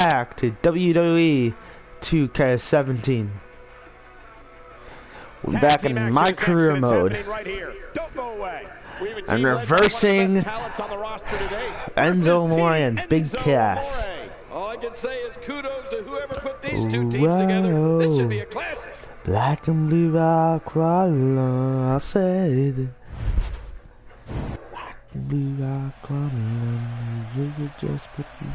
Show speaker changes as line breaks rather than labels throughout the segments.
back to WWE 2K17. We're back in my career mode.
Right here. Don't go away.
I'm reversing Enzo Amore and Big Cass.
All I can say is kudos to whoever put these two teams together. This should be a classic.
Black and blue rock crawler, I'll say that. Black and blue rock crawler, you just put me.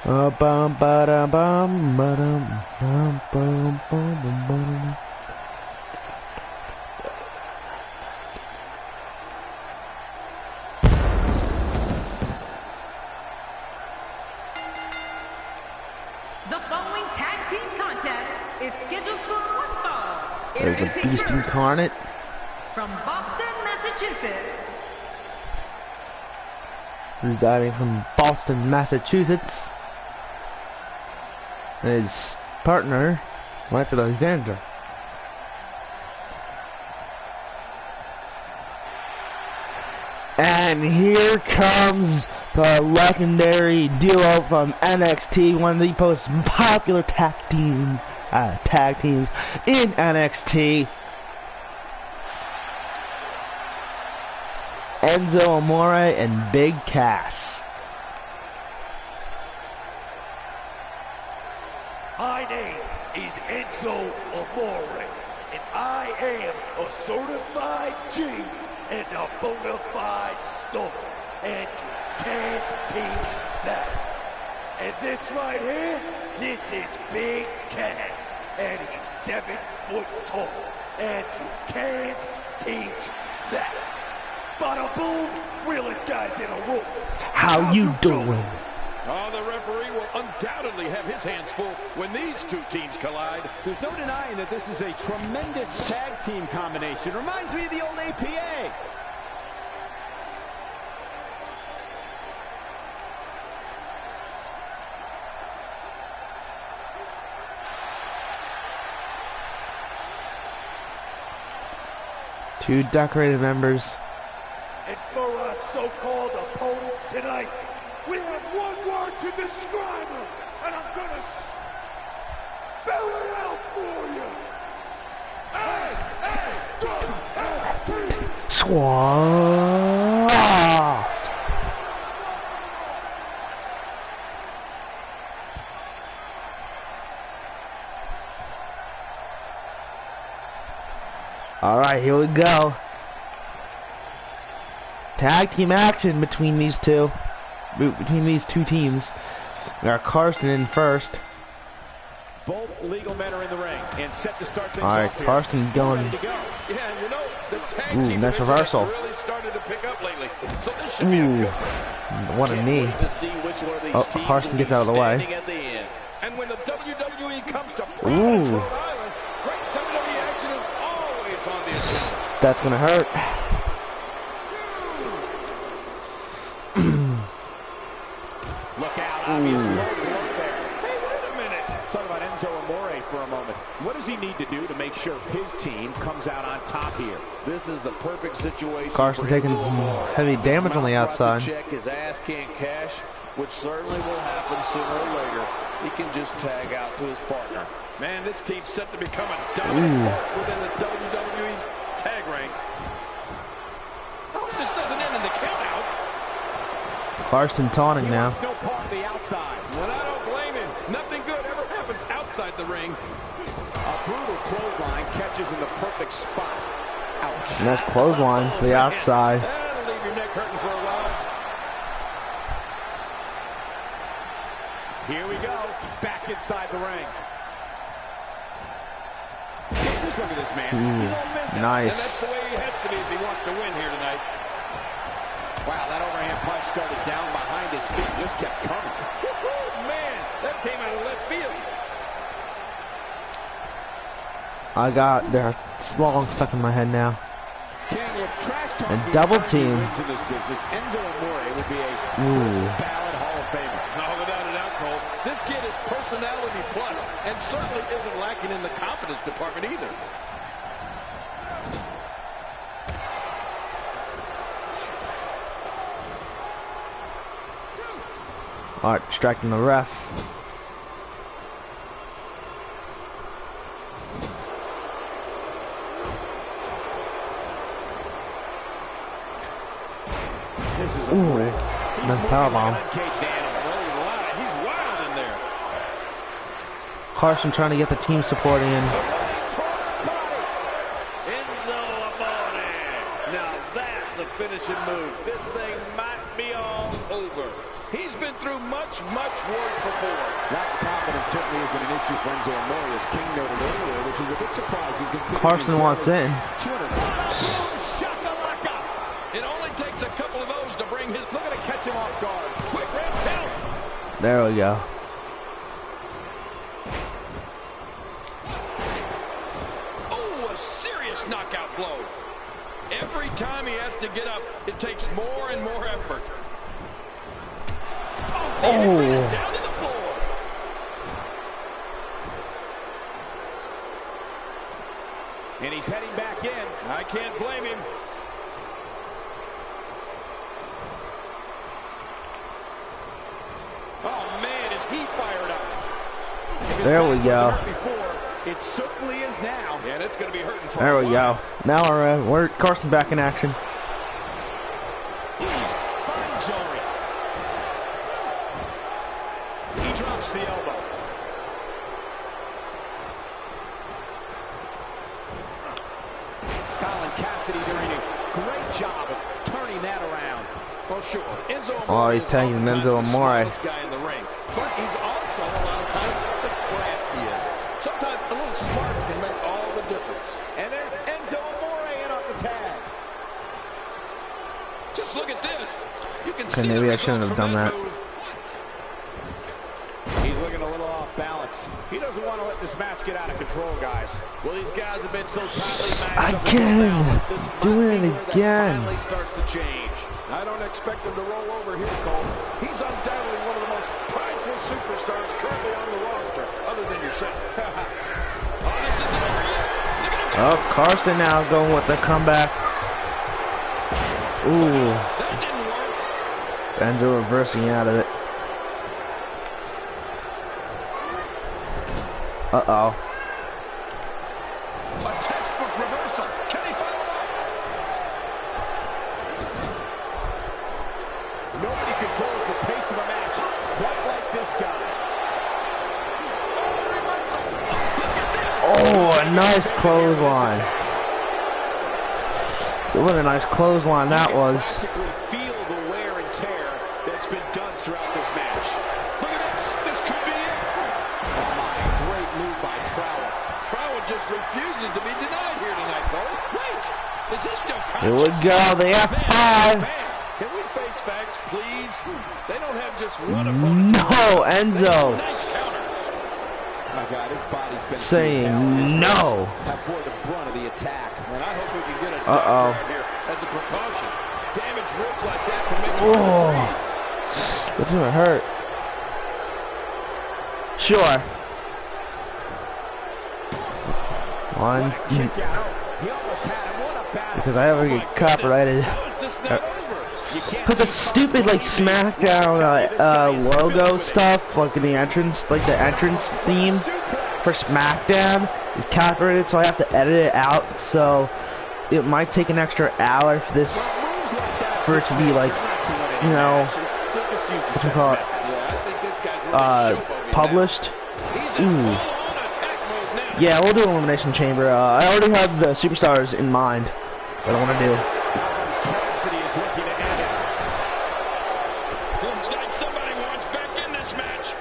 Bum ba da bum ba dum bum bum bum bum.
The following tag team contest is scheduled for one fall.
There's the Beast Incarnate
from Boston, Massachusetts.
Residing from Boston, Massachusetts. His partner, Lance Alexander. And here comes the legendary duo from NXT, one of the most popular tag teams in NXT. Enzo Amore and Big Cass.
My name is Enzo Amore, and I am a certified G and a bona fide star, and you can't teach that. And this right here, this is Big Cass, and he's 7 foot tall, and you can't teach that. Bada boom, realest guys in a room.
How you doing?
Oh, the referee will undoubtedly have his hands full when these two teams collide.
There's no denying that this is a tremendous tag team combination. Reminds me of the old APA.
Two decorated members.
And for our so-called opponents tonight, we have one word to describe them, and I'm gonna spell it out for you. A-A-W-T.
Swat. All right, here we go. Tag team action between these two teams. We got Carson in first.
Both legal men are in the ring and set to start things
off. All right, Carson going.
Yeah, you know, the tag team
nice reversal.
really started to pick up lately. So this should be a good one.
What a knee. Oh, Carson gets out of the way.
And when the WWE comes to Providence, Rhode Island, great WWE action is always on the agenda.
That's gonna hurt.
Look out, obvious low blow there. Hey, wait a minute. Talk about Enzo Amore for a moment. What does he need to do to make sure his team comes out on top here?
This is the perfect situation.
Carson taking some heavy damage on the outside.
Check his ass can't cash, which certainly will happen sooner or later. He can just tag out to his partner.
Man, this team's set to become a dominant force within the WWE's tag ranks. I hope this doesn't end in the countout.
Carson taunting now.
No part of the outside.
And I don't blame him. Nothing good ever happens outside the ring.
A brutal clothesline catches in the perfect spot. Ouch.
And that's clothesline to the outside.
That'll leave your neck hurting for a while.
Here we go. Back inside the ring. Just look at this man.
Nice.
And that's the way he has to be if he wants to win here tonight.
Wow, that overhand punch started down behind his feet, just kept coming.
Man, that came out of left field.
I got their long stuck in my head now. And double team.
In this business, Enzo Amore would be a first ballot Hall of Famer.
Oh, without a doubt, Cole. This kid is personality plus, and certainly isn't lacking in the confidence department either.
Alright, distracting the ref.
This is a
Ooh,
wreck. He's
the
moving
powerbomb.
like an uncaged animal.
Oh, my. He's wild in there.
Carson trying to get the team support in.
Crossbody. Enzo Amore. Now that's a finishing move. This thing might be all over. He's been through much, much worse before.
Lack of confidence certainly isn't an issue for Enzo Amore, as King noted earlier, which is a bit surprising considering
Carson wants in.
200.
Shakalaka. It only takes a couple of those to bring his...
Looking to catch him off guard.
Quick red count.
There we go.
Oh, a serious knockout blow. Every time he has to get up, it takes more and more effort.
Oh.
Down to the floor.
And he's heading back in.
I can't blame him. Oh, man, is he fired up.
There we go.
Before, it certainly is now.
And it's going to be hurting for
There
a
we
while.
go. Now we're Carson's back in action.
Spine jarring. He drops the elbow.
Colin Cassidy doing a great job of turning that around.
Oh, sure. Enzo
Oh,
Amore
he's
is
tagging
oftentimes
Enzo
the
Amore.
smallest guy in the ring, but he's also a lot of times the craftiest. Sometimes a little smarts can make all the difference.
And there's Enzo Amore in off the tag.
Just look at this. You can
Okay,
see
maybe
the
I shouldn't
results
have
from
done that.
move.
He's looking a little off balance. He doesn't want to let this match get out of control, guys.
Well, these guys have been so tightly matched up
Again.
until now, this might
Doing
be
it
where that
again.
finally starts to change. I don't expect him to roll over here, Cole. He's undoubtedly one of the most prideful superstars currently on the roster, other than yourself. Oh, this isn't over yet. Look at him.
Oh, Carson now going with the comeback. Ooh,
That didn't work.
Enzo reversing out of it. Uh-oh.
A textbook reversal. Can he follow up?
Nobody controls the pace of a match quite like this guy.
Reversal. Look at this.
Oh, a nice clothesline. What a nice clothesline that was.
Practically feel the wear and tear that's been done throughout this match. Look at this. This could be it.
Oh my, great move by Trower.
Trower just refuses to be denied here tonight, Cole. Wait. Is he still
Here we
conscious?
go, the F5.
Man, can we face facts, please? They don't have just one opponent.
No, Enzo
Nice counter.
My God, his body's been
saying no.
Have bore the brunt of the attack.
And I hope we can get a
Uh-oh.
doctor out here as a precaution. Damaged ribs like that can make it
Oh.
hard to breathe.
It's gonna hurt. Sure. One.
Kick out. He almost had him. What a battle.
Because I ever get copyrighted.
How is this not over? You can't
Because the stupid like SmackDown logo stuff, like in the entrance, like the entrance theme for SmackDown is copyrighted, so I have to edit it out. So it might take an extra hour for this, for it to be like, you know, what's it called,
I think this guy's really showboating
published.
now. He's in
Ooh.
full-on attack mode now.
Yeah, we'll do Elimination Chamber. I already have the superstars in mind that I want to do.
Cassidy is looking to end it.
Looks like somebody wants back in this match.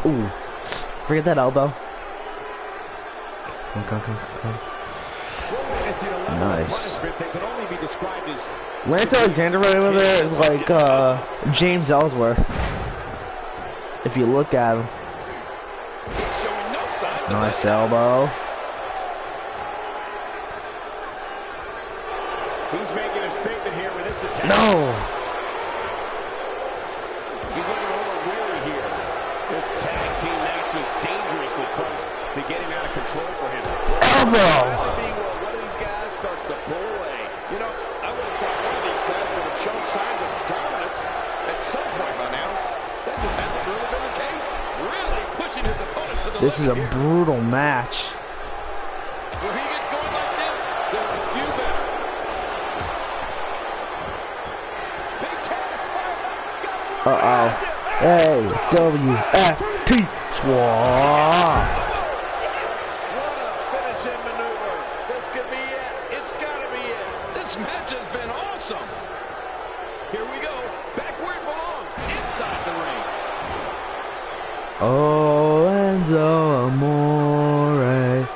Ooh, forget that elbow. Come.
We're witnessing a level
Nice.
of punishment that can only be described as
Lance Alexander right over there is like James Ellsworth. If you look at him.
He's showing no signs of
Nice
that.
elbow.
he's making a statement here with this attack.
No!
He's looking a little weary here.
This tag team match is dangerously close to getting out of control for him.
Elbow!
Being where one of these guys starts to pull away. You know, I would have thought one of these guys would have shown signs of dominance at some point by now. That
This is a brutal match.
Where he gets going like this, there are a few better. Big Cass fired up.
Uh-oh. A-W-F-T. Swat.
What a finishing maneuver. This could be it. It's got to be it. This match has been awesome. Here we go. Back where it belongs. Inside the ring.
Oh, Enzo Amore.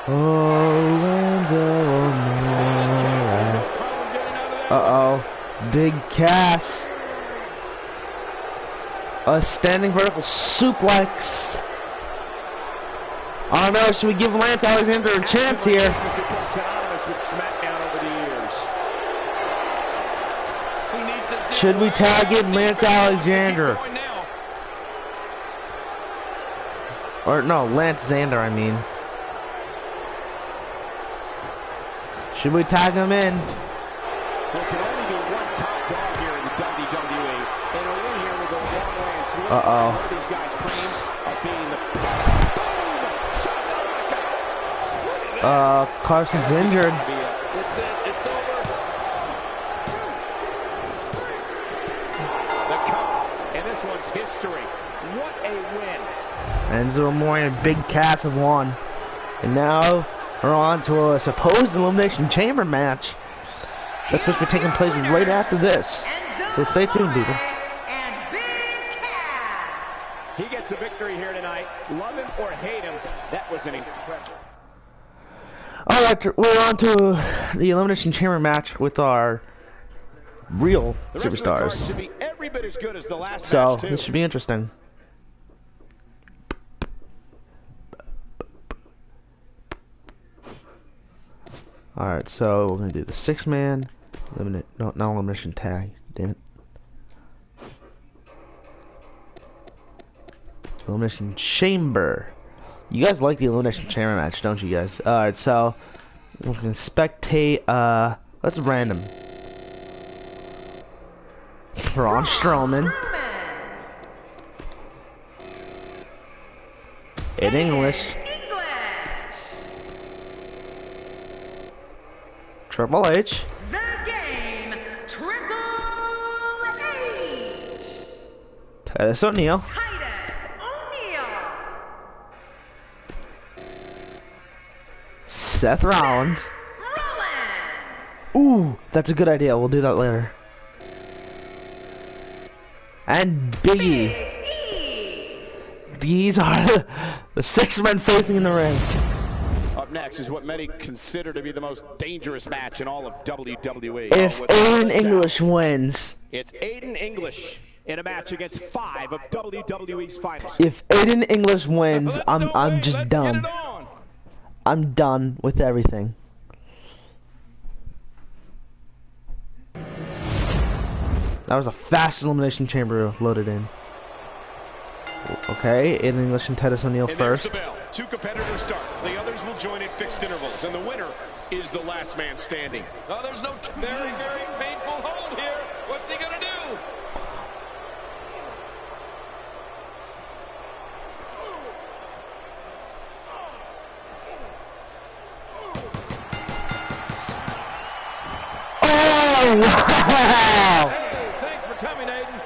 Oh, Enzo Amore. Uh-oh. Big Cass. A standing vertical suplex. I don't know, should we give Lance Alexander a chance here?
This has become synonymous with SmackDown over the years.
He needs to
Should we tag in Lance Alexander? Or no, Lance Xander, I mean. Should we tag him in?
There can only be one top dog here in the WWE. And a win here will go a long way and solidify
Uh-oh.
one of these guys' claims of being the
Carson's injured.
It's it. It's over.
the cover. And this one's history. What a win.
Enzo Amore and Big Cass have won. And now we're on to a supposed Elimination Chamber match that's supposed to be taking place right after this. So stay tuned, people.
And Big Cass.
He gets a victory here tonight. Love him or hate him, that was an incredible.
Alright, we're on to the Elimination Chamber match with our real
The rest of the card
superstars.
should be every bit as good as the last
So,
match, too.
this should be interesting. Alright, so we're gonna do the 6-man not elimination tag. Damn it. Elimination Chamber. You guys like the Elimination Chamber match, don't you guys? Alright, so we can spectate, let's random. Braun Strowman. In English. Triple H.
The Game, Triple H.
Titus O'Neil.
Titus O'Neil.
Seth Rollins.
Rollins.
Ooh, that's a good idea. We'll do that later. And Biggie.
Big E.
These are the 6 men facing in the ring.
Up next is what many consider to be the most dangerous match in all of WWE.
If Aiden English wins.
It's Aiden English in a match against 5 of WWE's finest.
If Aiden English wins, I'm just
Let's
done.
Get it on.
I'm done with everything. That was the fastest Elimination Chamber loaded in. Okay, Aiden English and Titus O'Neil
And there's
first.
the bell. 2 competitors start. The others will join at fixed intervals, and the winner is the last man standing. Oh, there's no very, very painful hold here. What's he gonna do?
Oh, wow!
Hey, thanks for coming, Aiden.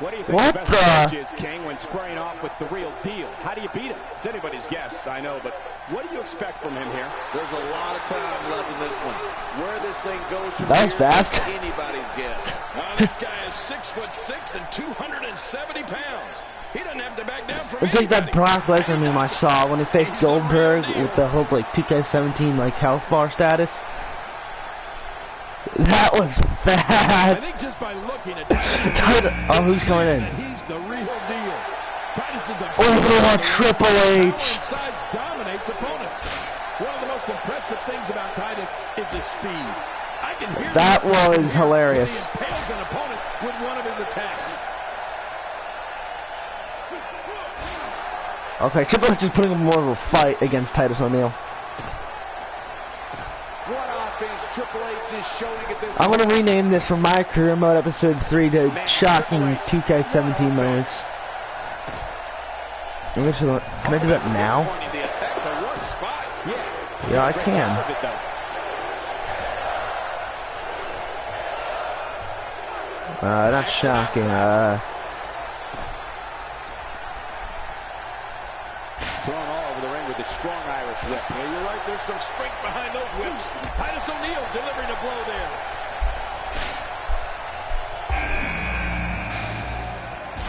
What do you think
What
the best
the-
approach is, King, when squaring off with the real deal? How do you beat him? It's anybody's guess, I know, but what do you expect from him here?
There's a lot of time left in this one. Where this thing goes from
That was
here
fast.
is anybody's guess.
This guy is 6'6" and 270 pounds. He doesn't have to back down from
It's like that
anybody.
Brock Lesnar meme I saw when he faced Goldberg with the whole like 2K17 like health bar status. That was
I
fast.
think just by looking at Titus,
Oh, who's coming in?
he's the real deal. Titus is a
Oh, Triple
Power and
H.
size dominates opponents. One of the most impressive things about Titus is his speed. I can hear
That
him
was
when he
hilarious.
impales an opponent with one of his attacks.
Okay, Triple H is putting up more of a fight against Titus O'Neil.
What offense Triple H is showing at this
I'm gonna rename this from My Career Mode Episode 3 to Shocking 2K17 Moments. Can I do that now?
Pointing the attack to one spot.
Yeah, I can. That's shocking.
Thrown all over the ring with a strong Irish whip.
Yeah, you're right. There's some strength behind those whips. Titus O'Neil delivering a blow there.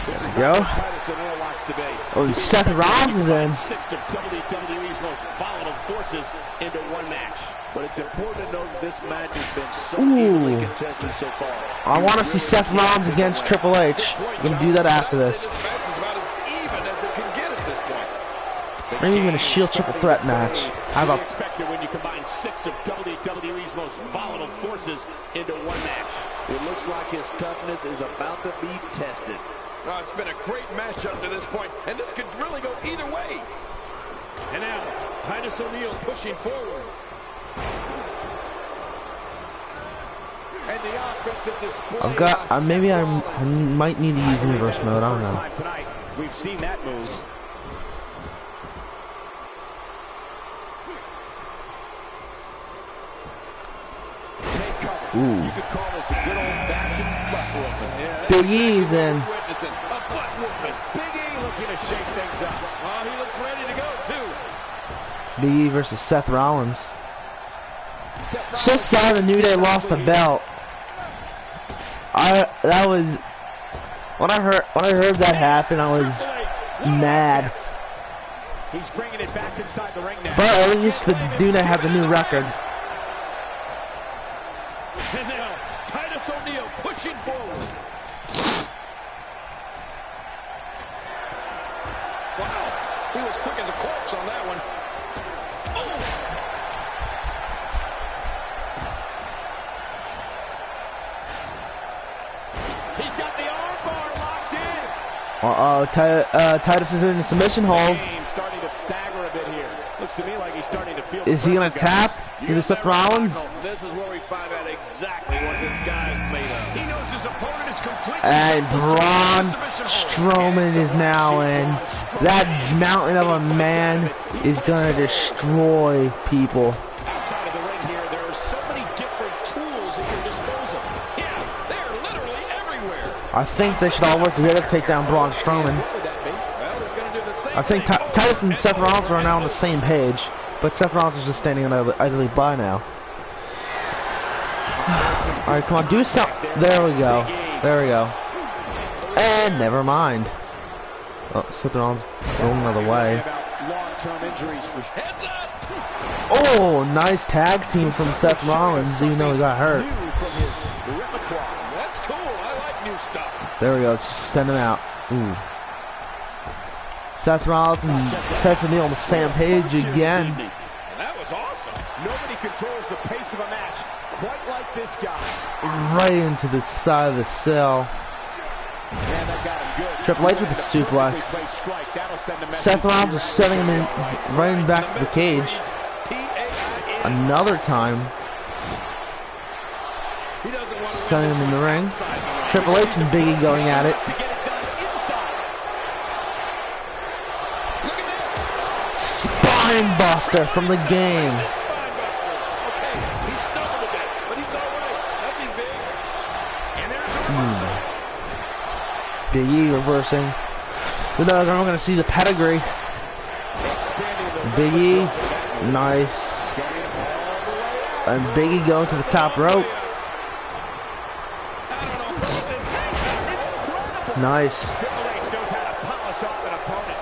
There we go.
Titus O'Neil wants to be.
Oh, Seth Rollins is in.
6 of WWE's most volatile forces into one match.
But it's important to note that this match has been so evenly contested so far.
I want to see Seth Rollins against Triple H. We're gonna do that after this.
This match is about as even as it can get at this point.
Maybe even a Shield triple threat match. How about
Expected when you combine 6 of WWE's most volatile forces into one match.
It looks like his toughness is about to be tested.
Oh, it's been a great match up to this point, and this could really go either way. And now, Titus O'Neil pushing forward.
And the offensive display.
I've got? Maybe I might need to use inverse mode. I don't know.
Time tonight, we've seen that move. Take cover.
Ooh.
You could call this a good old-fashioned butt whooping.
Big E's in.
Witnessing a butt whooping.
Big E looking to shake things up.
Oh, he looks ready to go, too.
Big E versus Seth Rollins. So sad the New Day lost the belt. That was when I heard that happen. I was mad.
He's bringing it back inside the ring now.
But at least the New Day have the new record.
And now, Titus O'Neil pushing forward. Wow, he was quick as a corpse on that one.
He's got the armbar locked in.
Titus is in the submission hold.
Game starting to stagger a bit here. Looks to me like he's starting to feel.
Is he gonna tap? Into Seth Rollins?
This is where we find out exactly what this guy's made of.
He knows his opponent is completely.
And Braun Strowman is now in. That mountain of a man is gonna destroy people.
Outside of the ring here, there are so many different tools at your disposal. Yeah, they're literally everywhere.
I think they should all work together to take down Braun Strowman.
Well, he's going to do the same
I think
thing.
Titus and Seth Rollins are now on the same page, but Seth Rollins is just standing idly by now. Alright, come on, do something. There we go. There we go. And never mind. Oh, Seth Rollins going another way.
Long-term injuries for
Heads up.
Oh, nice tag team from Seth Rollins, even though he got hurt.
from his repertoire.
That's cool. I like new stuff.
There we go, just send him out. Ooh. Seth Rollins and Titus O'Neil on the same page again.
And that was awesome.
Nobody controls the pace of a match quite like this guy.
Right into the side of the cell.
Man, that got him good.
Triple H with the suplex.
Replay strike. That'll send a message.
Seth Rollins is setting him in, right in back to the cage.
P-A-I-N.
Another time,
He doesn't want to
setting him in the ring. Triple H and Big E going at it.
to get it done inside. Look at this.
Spine buster from the game.
Spine buster. Okay, he stumbled a bit, but he's all right. Nothing big. And there's the reversal.
Big E reversing. We're going to see the pedigree. Big E, nice. And Big E going to the top rope. Nice.
Triple H knows how to polish off an opponent.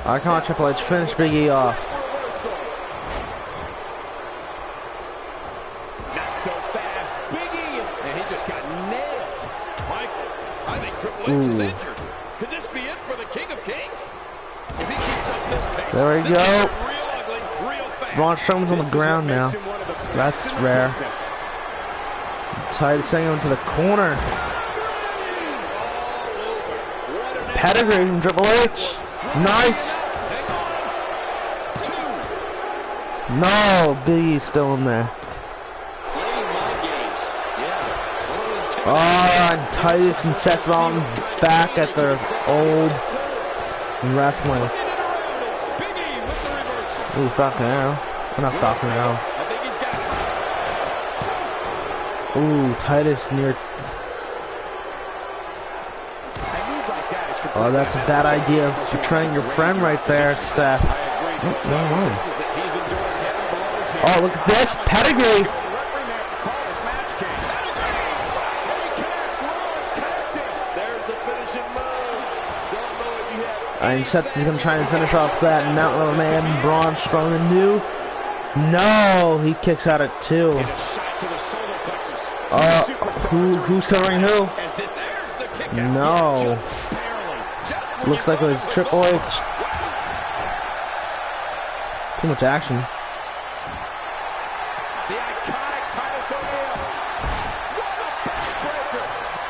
Alright, come on, Triple H, finish Big E off.
Not so fast. Big E is, and he just got nailed.
Michael, I think Triple H is injured. Could this be it for the King of Kings? If he keeps up this pace,
There we
this
go.
could get real ugly, real fast.
Braun Strowman's on the ground now. That's rare. Titus sending him to the corner. Pedigree from Triple H. Nice. No, Big E's still in there. Oh, and Titus and Seth Rollins back at their old wrestling. Ooh, Falcon Arrow. Not Falcon Arrow.
I think he's got it.
Ooh, Titus near. Oh, that's a bad idea. Betraying your friend right there, Steph. Oh, oh, look at this. Pedigree. And Seth is going to try and finish off that Mountain of a Man. Braun Strowman new. No, he kicks out at 2. Who's covering who? No. Looks like it was Triple H. Too much action.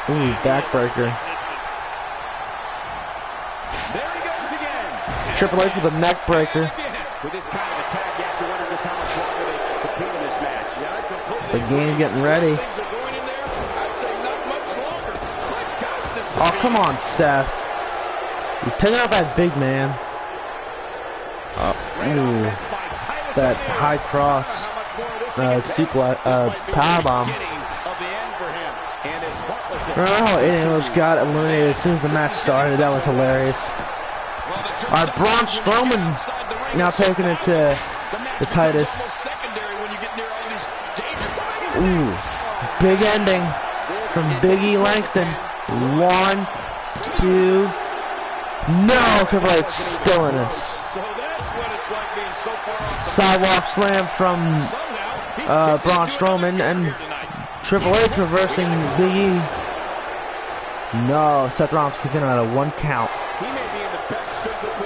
Ooh, backbreaker. Triple H with a neck breaker.
With this kind of attack, you have to wonder just how much longer they can compete in this match.
The game's getting ready. Oh, come on, Seth. He's taking out that big man. Ooh. That high cross. Powerbomb. Oh, Aiden English got eliminated as soon as the match started. That was hilarious. Alright, Braun Strowman now taking it to the Titus. Ooh, big ending from Big E Langston. 1, 2. No, Triple H still in us. Sidewalk slam from Braun Strowman and Triple H reversing Big E. No, Seth Rollins kicking out a 1 count.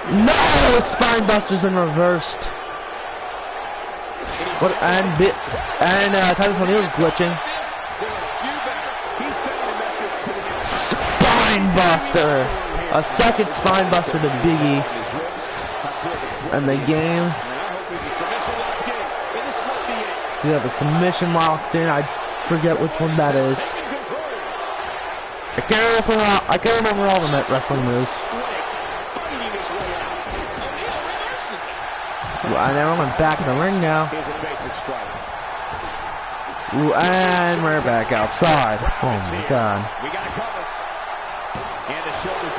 No, spine buster's been reversed. What and Titus O'Neil's glitching. Spine buster, a second spine buster to Big E, and the game. You have a submission locked in. I forget which one that is. I can't remember all the wrestling moves. And now we're back in the ring now. Ooh, and we're back outside. Oh my god.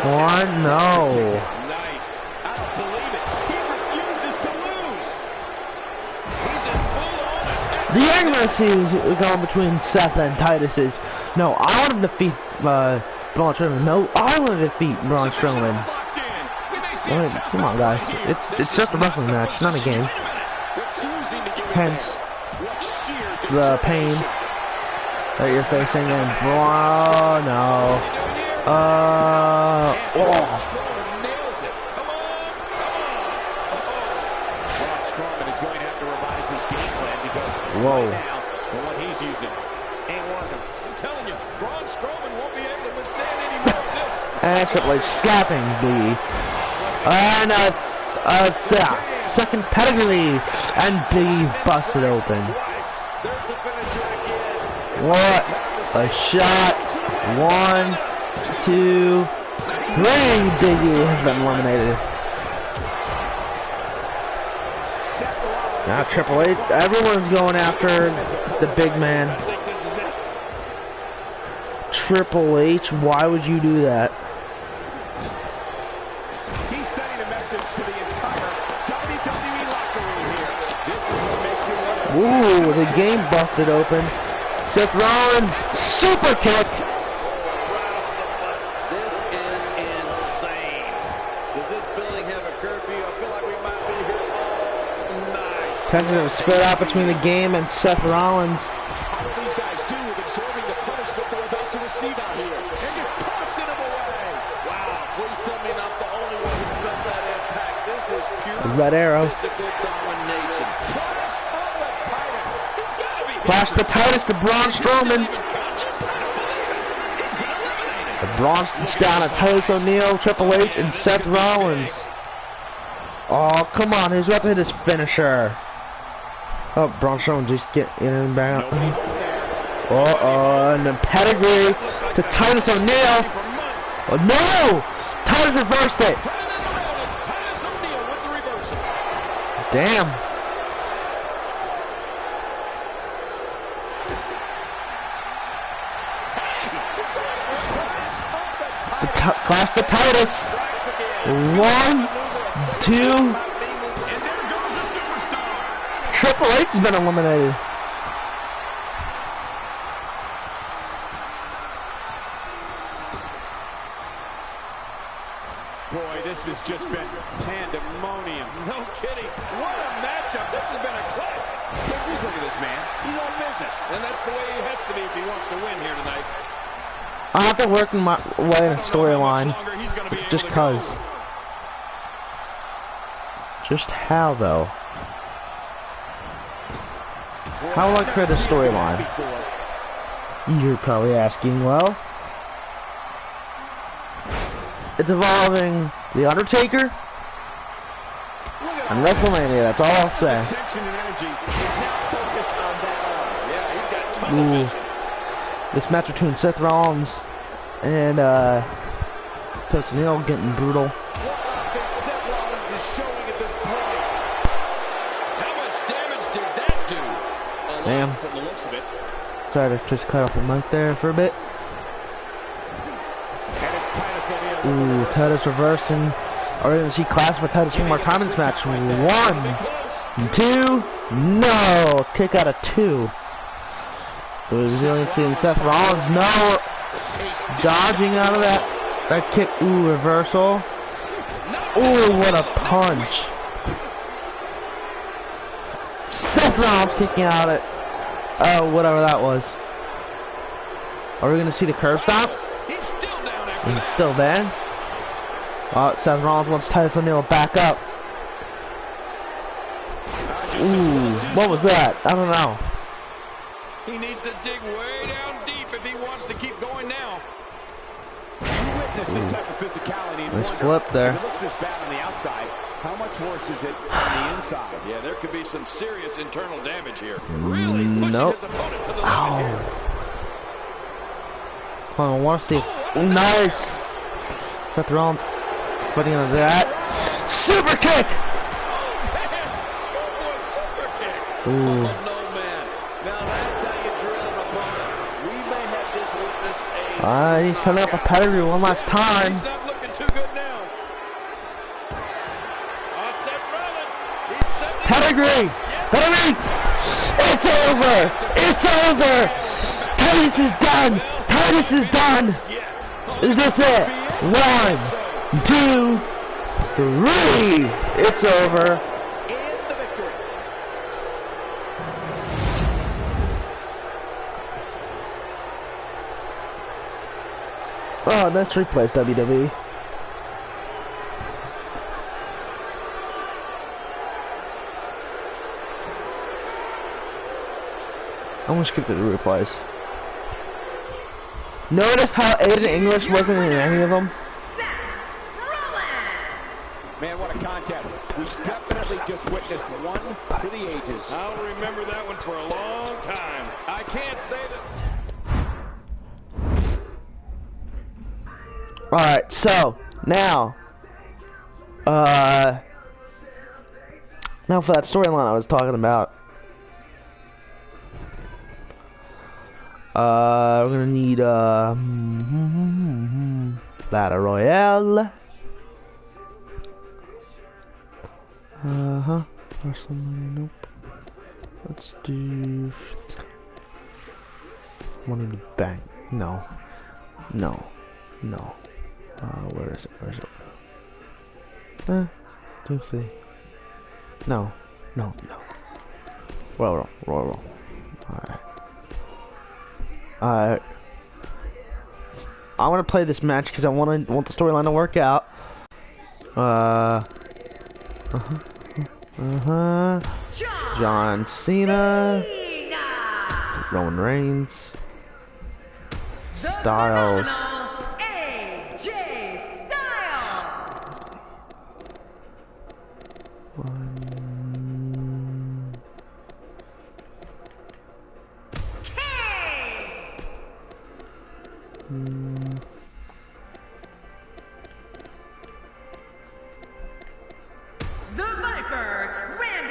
One, no.
Nice. I don't believe it. He refuses to lose. He's in full-on attack.
The accuracy is going between Seth and Titus is, no, I want him to defeat Braun Strowman. No, I want to defeat Braun Strowman. Come on, guys. It's just a wrestling match, not a game. Hence the pain that you're facing. And Braun, no. Whoa.
The one he's using ain't working.
I'm telling you, Braun Strowman won't be able to withstand any more of this.
And Triple H slapping the and second pedigree, and Big busted open. What a shot! 1, 2, 3. Big E has been eliminated. Now Triple H, everyone's going after the big man. Triple H, why would you do that?
He's sending a message to the entire WWE locker room here. This is what makes it one of
Ooh, the game busted open. Seth Rollins, super kick.
This is insane. Does this building have a curfew? I feel like we might be here all night.
Tension was spread out between the game and Seth Rollins.
How do these guys do with absorbing the punishment they're about to receive out here? And just tossing them away.
Wow, please tell me I'm the only one who felt that impact. This is pure
Red arrow.
physical domination.
Flash on the Titus. He's got to be
Flash the Titus to Braun Strowman.
even conscious. I don't believe it. He's been eliminated.
The Braun's down at Titus O'Neil, Triple H, and Seth Rollins. Oh, come on. His weapon hit his finisher. Oh, Braun Strowman just getting in and back. And the pedigree to Titus O'Neil. Oh, no! Titus reversed it.
Turning it around. It's Titus O'Neil with the reversal.
Damn. Clash the Titus. 1, 2. Triple H has been eliminated.
Boy, this has just been pandemonium. No kidding. What a matchup. This has been a classic. Just look at this man. He's on business. And that's the way he has to be if he wants to win here tonight.
I have to work my way in a storyline. Just cause. Just how though? How will I create a storyline? You're probably asking, well, it's involving The Undertaker and WrestleMania, that's all I'll say. Ooh. This match between Seth Rollins and Toast Neal getting brutal.
What offense Seth Rollins is showing at this point. How much damage did that do?
Damn.
From the looks of it.
Sorry to just cut off the mic there for a bit. Ooh, Titus reversing. Are we going to see Clash with Titus one more time in this match? 1, 2, no! Kick out of 2. The resiliency in Seth Rollins, no! Dodging out of that kick. Ooh, reversal. Ooh, what a punch. Seth Rollins kicking out at, whatever that was. Are we going to see the curb stop?
He's still down after
He's still bad. Oh, Seth Rollins wants Titus O'Neil back up. Ooh, what was that? I don't know.
He needs to dig way down deep if he wants to keep going now.
You witness this type of physicality and
nice flip there.
If it looks this bad on the outside, how much worse is it on the inside?
Yeah, there could be some serious internal damage here. Really pushing his opponent to the limit here.
I want to see. Nice. Seth Rollins putting into that. Super kick.
Oh, man. Schoolboy super kick.
Ooh.
Oh, no, man. Now that's how you drill an opponent. We may have just witnessed a...
He's setting up a pedigree one last time.
He's not looking too good now. Seth Rollins. He's setting
Pedigree. Pedigree. It's over. It's over. Titus is done. Titus is done. Is this it? 1, 2, 3. It's over.
And the victory.
Oh, nice replays, WWE. I'm gonna skip the replays. Notice how Aiden English wasn't in any of them?
Man, what a contest. We definitely just witnessed one for the ages.
I'll remember that one for a long time. I can't say that.
Alright, so, now for that storyline I was talking about. We're gonna need, Battle Royale. Nope. Let's do Money in the Bank. No. Where is it? Tuesday. No. Royal. Alright. I want to play this match because I want the storyline to work out. John Cena. Roman Reigns. Styles.
AJ Styles. The Viper, Randy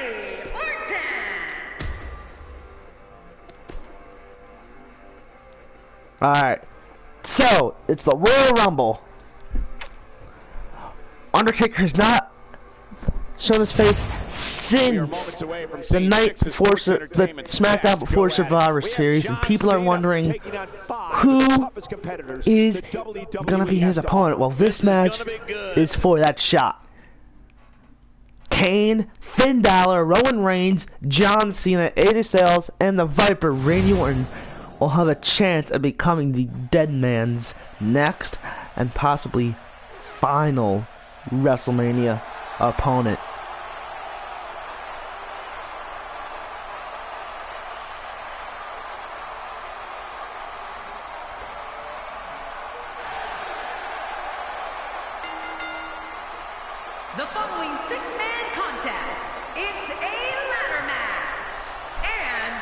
Alright. So, it's the Royal Rumble. Undertaker has not shown his face since the night before the SmackDown before Survivor Series, and people are wondering who is gonna be his opponent. Well, this match is for that shot. Kane, Finn Balor, Roman Reigns, John Cena, AJ Styles, and the Viper Randy Orton will have a chance of becoming the Dead Man's next and possibly final WrestleMania opponent.
The following six-man contest, it's a ladder match. And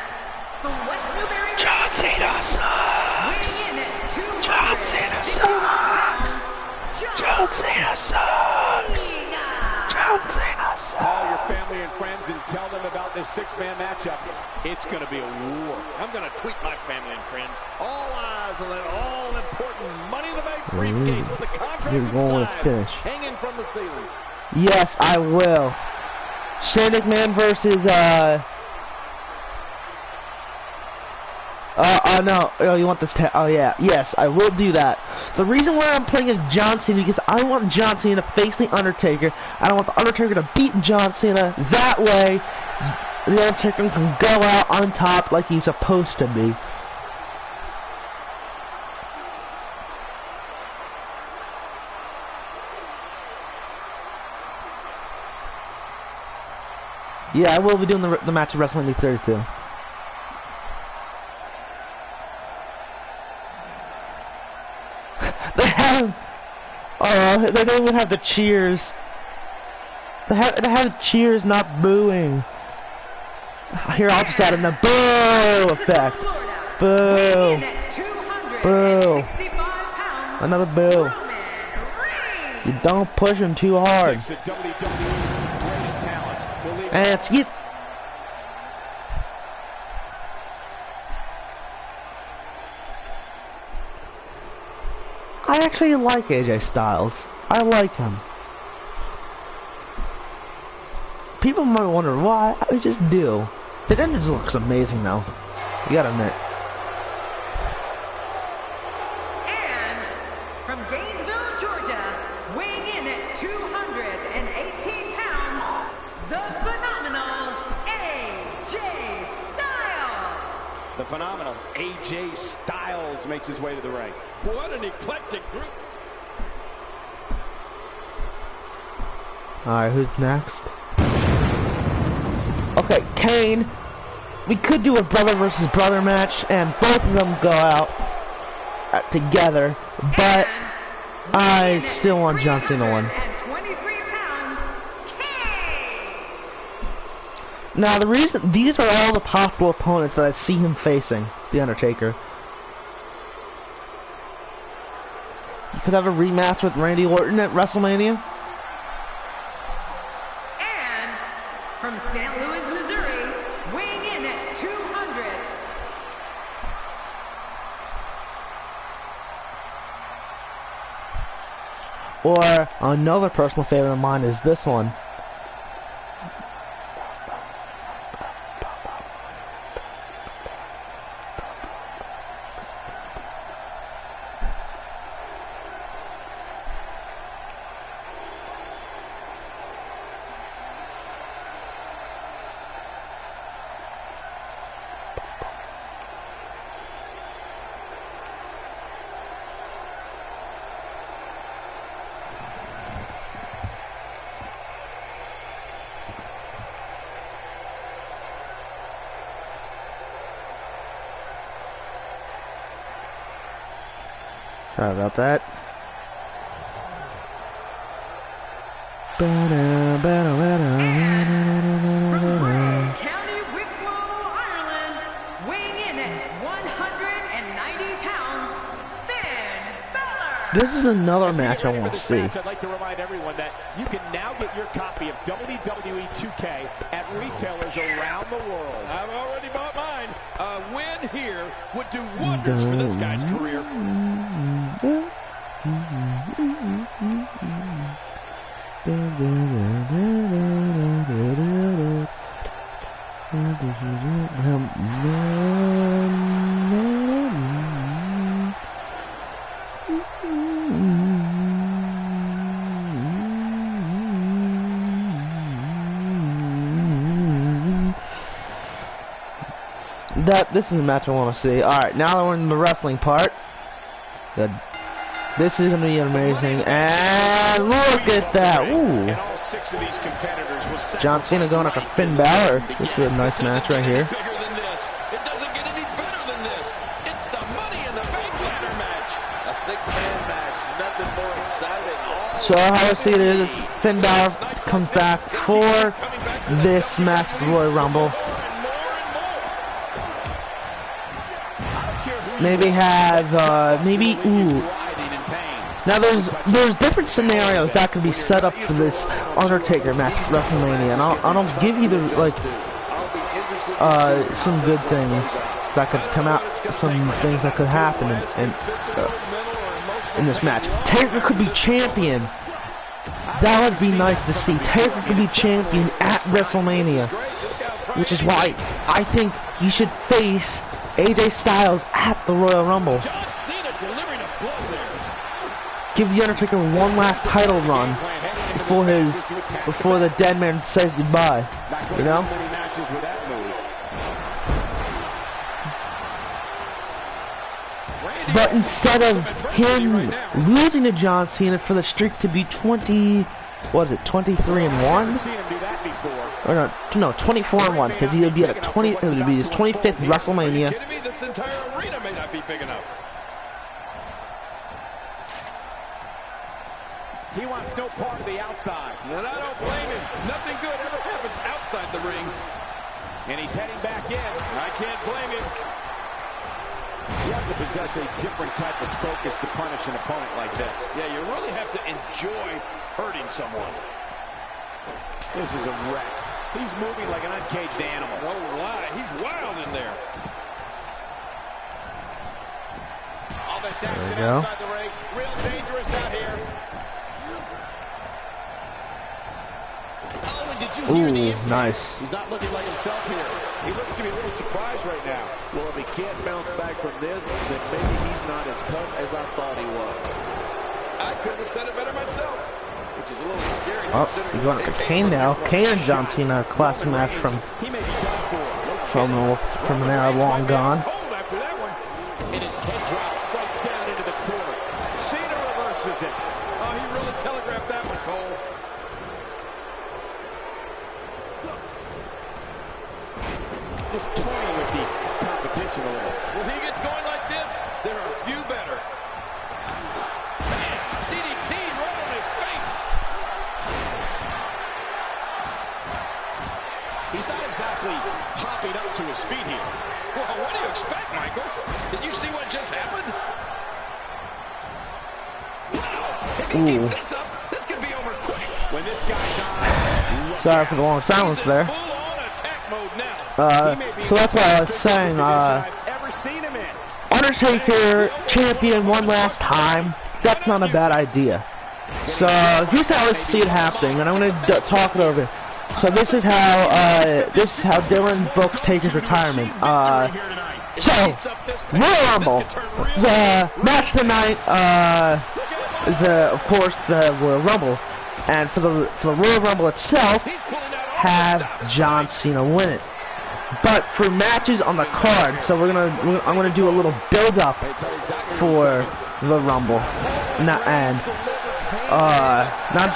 from West Newbury,
John Cena sucks.
weighing in at 251
John Cena sucks. John Cena sucks. John Cena sucks.
Call your family and friends and tell them about this six-man matchup. It's going to be a war.
I'm going to tweet my family and friends. All eyes on that all-important Money in the Bank briefcase with the contract
You're going
inside,
to finish.
hanging from the ceiling.
Yes, I will. Shane McMahon versus no. Oh, you want this? Oh yeah. Yes, I will do that. The reason why I'm playing as John Cena because I want John Cena to face the Undertaker. I don't want the Undertaker to beat John Cena. That way, the Undertaker can go out on top like he's supposed to be. Yeah, I will be doing the match at WrestleMania 32. They don't even have the cheers. They have cheers, not booing. Here, I'll just add in the boo effect. Boo. Boo. Another boo. You don't push him too hard. And it's it. I actually like AJ Styles. I like him. People might wonder why. I just do. The entrance looks amazing though. You gotta admit.
And from Gainesville, Georgia, weighing in at 218 pounds, the phenomenal AJ Styles.
The phenomenal AJ Styles makes his way to the ring.
What an eclectic group.
Alright, who's next? Okay, Kane. We could do a brother versus brother match and both of them go out together, but I still want John Cena one. Now the reason these are all the possible opponents that I see him facing, The Undertaker. You could have a rematch with Randy Orton at WrestleMania.
And from St. Louis, Missouri, weighing in at 200.
Or another personal favorite of mine is this one. Sorry about that.
And from Bray, County Wicklow, Ireland, weighing in at 190 pounds, Finn Balor.
This is another match I want to see.
I'd like to remind everyone that you can now get your copy of WWE 2K at retailers around the world.
I've already bought mine. A win here would do wonders for this guy's career.
This is a match I want to see. Alright, now that we're in the wrestling part. Good. This is going to be amazing. And look at that. Ooh. John Cena going after Finn Balor. This is a nice match right here.
It doesn't get any better than this. It's the Money in the Bank ladder match.
A six-man match, nothing more exciting.
So how I see it is, Finn Balor comes back for this match, Royal Rumble. Maybe have, ooh. Now there's different scenarios that could be set up for this Undertaker match at WrestleMania, and I'll give you the, like, some good things that could come out, some things that could happen in this match. Taker could be champion. That would be nice to see. Taker could be champion at WrestleMania, which is why I think he should face AJ Styles at the Royal Rumble. Give the Undertaker one last title run before the dead man says goodbye. You know? But instead of him losing to John Cena for the streak to be 23-1? Or no, 24-1, because he would be at it would be his 25th WrestleMania.
This entire arena may not be big enough.
He wants no part of the outside.
And I don't blame him. Nothing good ever happens outside the ring.
And he's heading back in.
I can't blame him.
You have to possess a different type of focus to punish an opponent like this.
Yeah, you really have to enjoy hurting someone.
This is a wreck. He's moving like an uncaged animal.
No lie, he's wild in there.
All this action outside the ring. Real dangerous out here.
Oh, and did you hear the impact?
Nice.
He's not looking like himself here. He looks to be a little surprised right now.
Well, if he can't bounce back from this, then maybe he's not as tough as I thought he was.
I couldn't have said it better myself. Which is a little scary.
Oh, you're going to Kane now. Kane and John Cena, a classic match from an era long gone.
After that one.
And his head drops right down into the corner. Cena reverses it.
Oh, he really telegraphed that one, Cole.
Just toying with the competition a little.
When he gets going like this, there are a few better. Man, DDT right on his face.
He's not exactly popping up to his feet here.
Well, what do you expect, Michael? Did you see what just happened? Wow, if he keeps this up, this could be over quick.
When this guy's on,
Sorry for the long silence there.
Full-on attack mode now.
So that's what I was saying. Undertaker champion one last time. That's not a bad idea. So here's how I see it happening, and I'm gonna talk it over. So this is how Dylan books Taker's retirement. So Royal Rumble, the match tonight is of course the Royal Rumble, and for the Royal Rumble itself, have John Cena win it. But for matches on the card, so I'm gonna do a little build up for the Rumble, not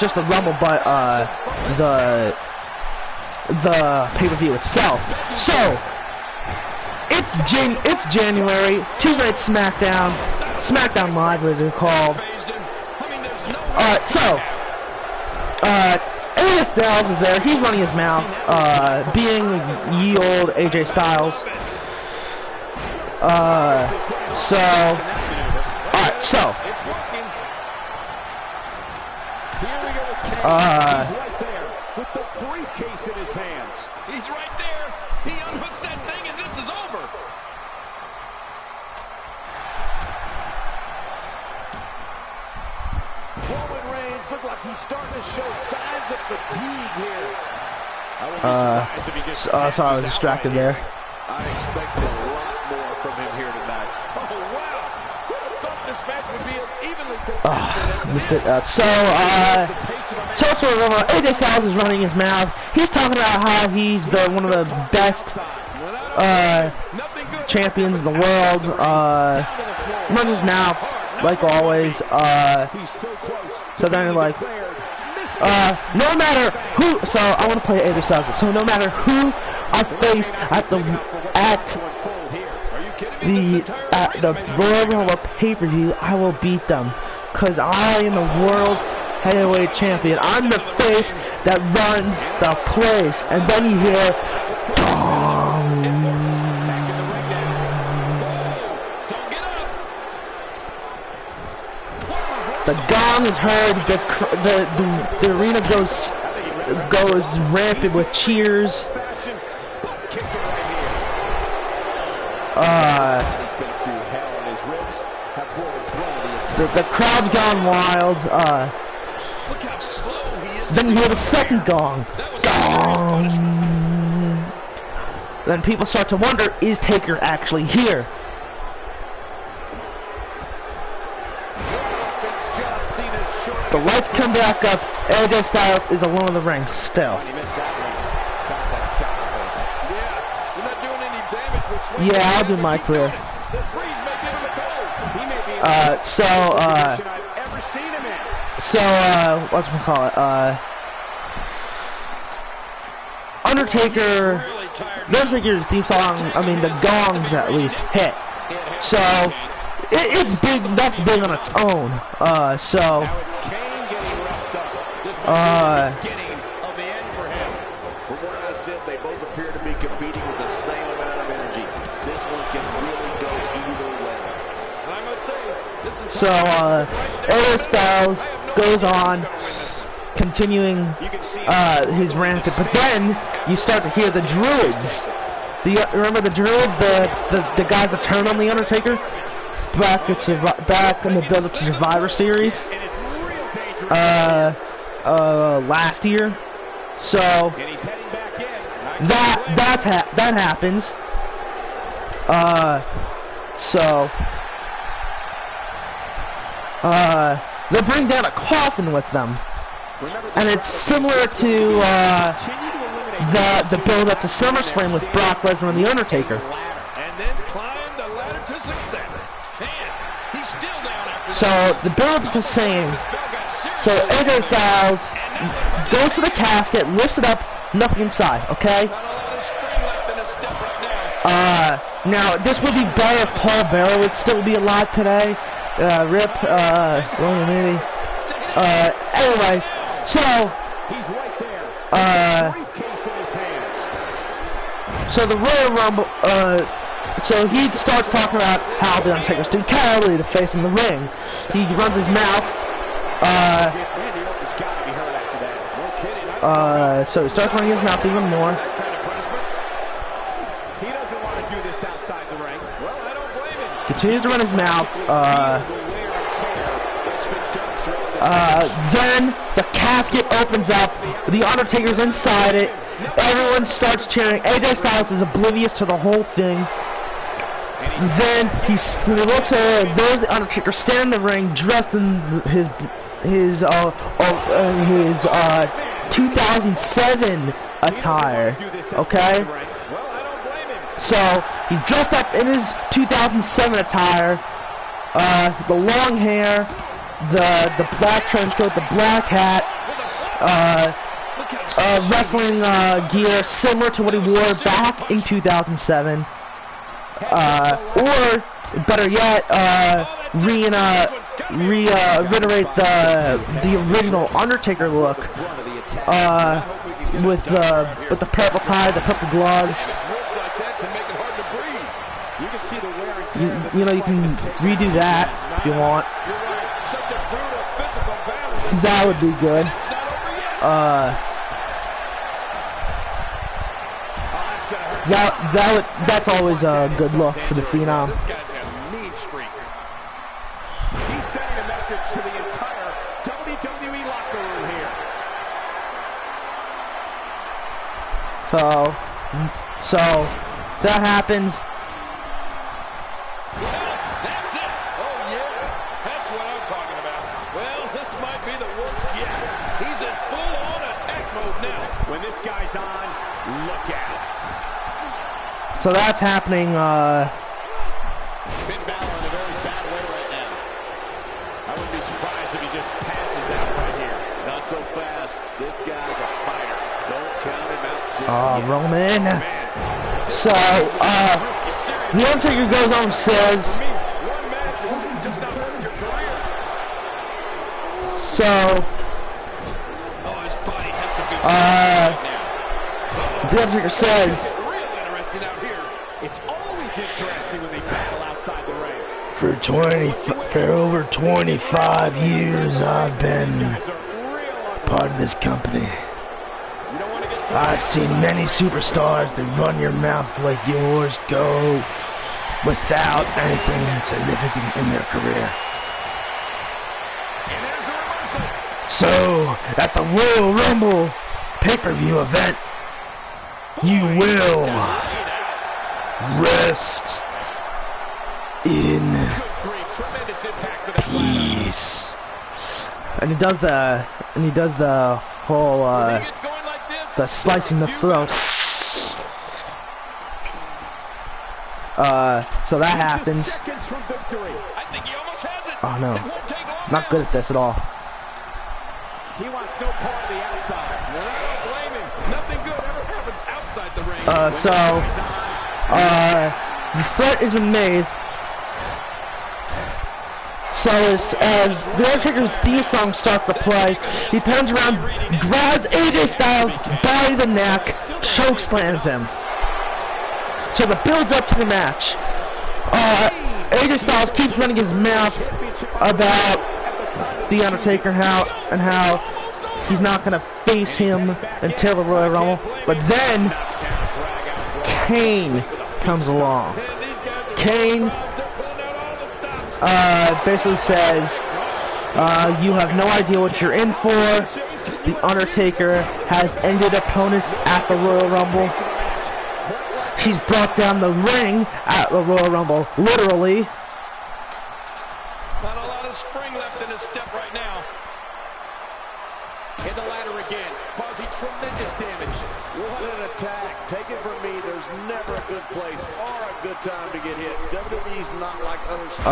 just the Rumble, but the pay-per-view itself. So it's January, Tuesday Night SmackDown Live, as it's called. Alright, so AJ Styles is there. He's running his mouth, being ye old AJ Styles. Alright, so
he's right there with the briefcase in his hands.
He's right there. He unhooks that thing, and this is over.
Reigns look like he's starting to show signs of fatigue here.
Sorry, I was distracted there.
I expected a lot more from him here tonight.
Oh, wow. Who would have thought this match would be as evenly contested as it
Missed it. AJ Styles is running his mouth. He's talking about how he's one of the best champions in the world. Runs his mouth like always. So then like, no matter who. So I want to play AJ Styles. So no matter who I face at the Royal Rumble pay-per-view, I will beat them, cause I am the world heavyweight champion. I'm the face that runs the place. And then you hear, the gong is heard. The arena goes rampant with cheers. The crowd's gone wild.
Look how slow he is.
Then you hear the second gong. Gong. Then people start to wonder, is Taker actually here? The lights come back up. AJ Styles is alone in the ring still. Yeah, I'll do my career. Whatchamacallit? Undertaker, Undertaker's theme song, I mean, the gongs at least hit. So, it's big, that's big on its own.
From what I said, they both appear to be competing with the same amount of energy. This one can really go either way.
And I must say,
AJ Styles goes on, continuing his rant, but then you start to hear the Druids. Remember the Druids, the guys that turned on the Undertaker back in the build-up to Survivor Series last year. So that happens. They bring down a coffin with them, and it's similar to the build-up to SummerSlam with Brock Lesnar and the Undertaker.
and then climb the ladder to success. Man, he's still down after
So the build-up's the same. So AJ Styles goes to the casket, lifts it up, nothing inside. Okay.
Not a lot of spring left in his step right now.
Now this would be better if Paul Bearer would still be alive today. Rip. Anyway, so
he's right there. Briefcase in his hands.
so the Royal Rumble. So he starts talking about how the Undertaker's too cowardly to face him in the ring. He runs his mouth. So he starts running his mouth even more.
He doesn't want to do this outside the ring.
Well, I don't blame him.
Continues to run his mouth. Then the casket opens up. The Undertaker's inside it. Everyone starts cheering. AJ Styles is oblivious to the whole thing. Then he looks at there's the Undertaker standing in the ring, dressed in his 2007 attire. Okay. So he's dressed up in his 2007 attire. The long hair, the black trench coat, the black hat, wrestling gear similar to what he wore back in 2007. Or better yet, reiterate the original Undertaker look, with the purple tie, the purple gloves. You know, you can redo that if you want. That would be good. That's always a good look for the Phenom.
This guy's a mean streaker.
He's sending a message to the entire WWE locker room here.
So that happens.
Well, that's it. Oh, yeah. That's what I'm talking about. Well, this might be the worst yet. He's in full-on attack mode now.
When this guy's on, look out.
So that's happening.
Finn Balor in a very bad way right now. I wouldn't be surprised if he just passes out right here. Not so fast. This guy's a fighter. Don't count him out just yet.
Roman.
Man.
So, the Undertaker goes on and says,
For me, one match is just not worth your career.
so,
Oh, his body has to be right now.
the Undertaker says,
Real interesting out here.
It's always interesting when they battle outside the ring.
for over 25 years, I've
These
been
guys are real ugly.
part of this company.
You don't want to get
I've seen many superstars that run your mouth like yours go without anything significant in their career.
And there's the reversal.
So, at the Royal Rumble pay-per-view event, you will rest in
Good grief. Tremendous impact with that ladder.
peace. And he does the whole
You think it's going like this?
the slicing the throat. So that happens.
Seconds from victory.
I think he almost has it.
Oh no,
It won't take long
not good at this at all.
He wants no part of the outside.
I don't blame him. Nothing good ever happens outside the ring.
So the threat has been made. So as the Undertaker's theme song starts to play, he turns around, grabs AJ Styles by the neck, chokeslams him. So the build up to the match. AJ Styles keeps running his mouth about the Undertaker and how he's not gonna face him until the Royal Rumble. But then Kane comes along. Kane basically says, you have no idea what you're in for. The Undertaker has ended opponents at the Royal Rumble. He's brought down the ring at the Royal Rumble, literally.
Not a lot of spring left in his step right now.
Hit the ladder again, causing tremendous damage.
What an attack. Take it from me, there's never a good place or a good time to get hit. WWE's not like other sports.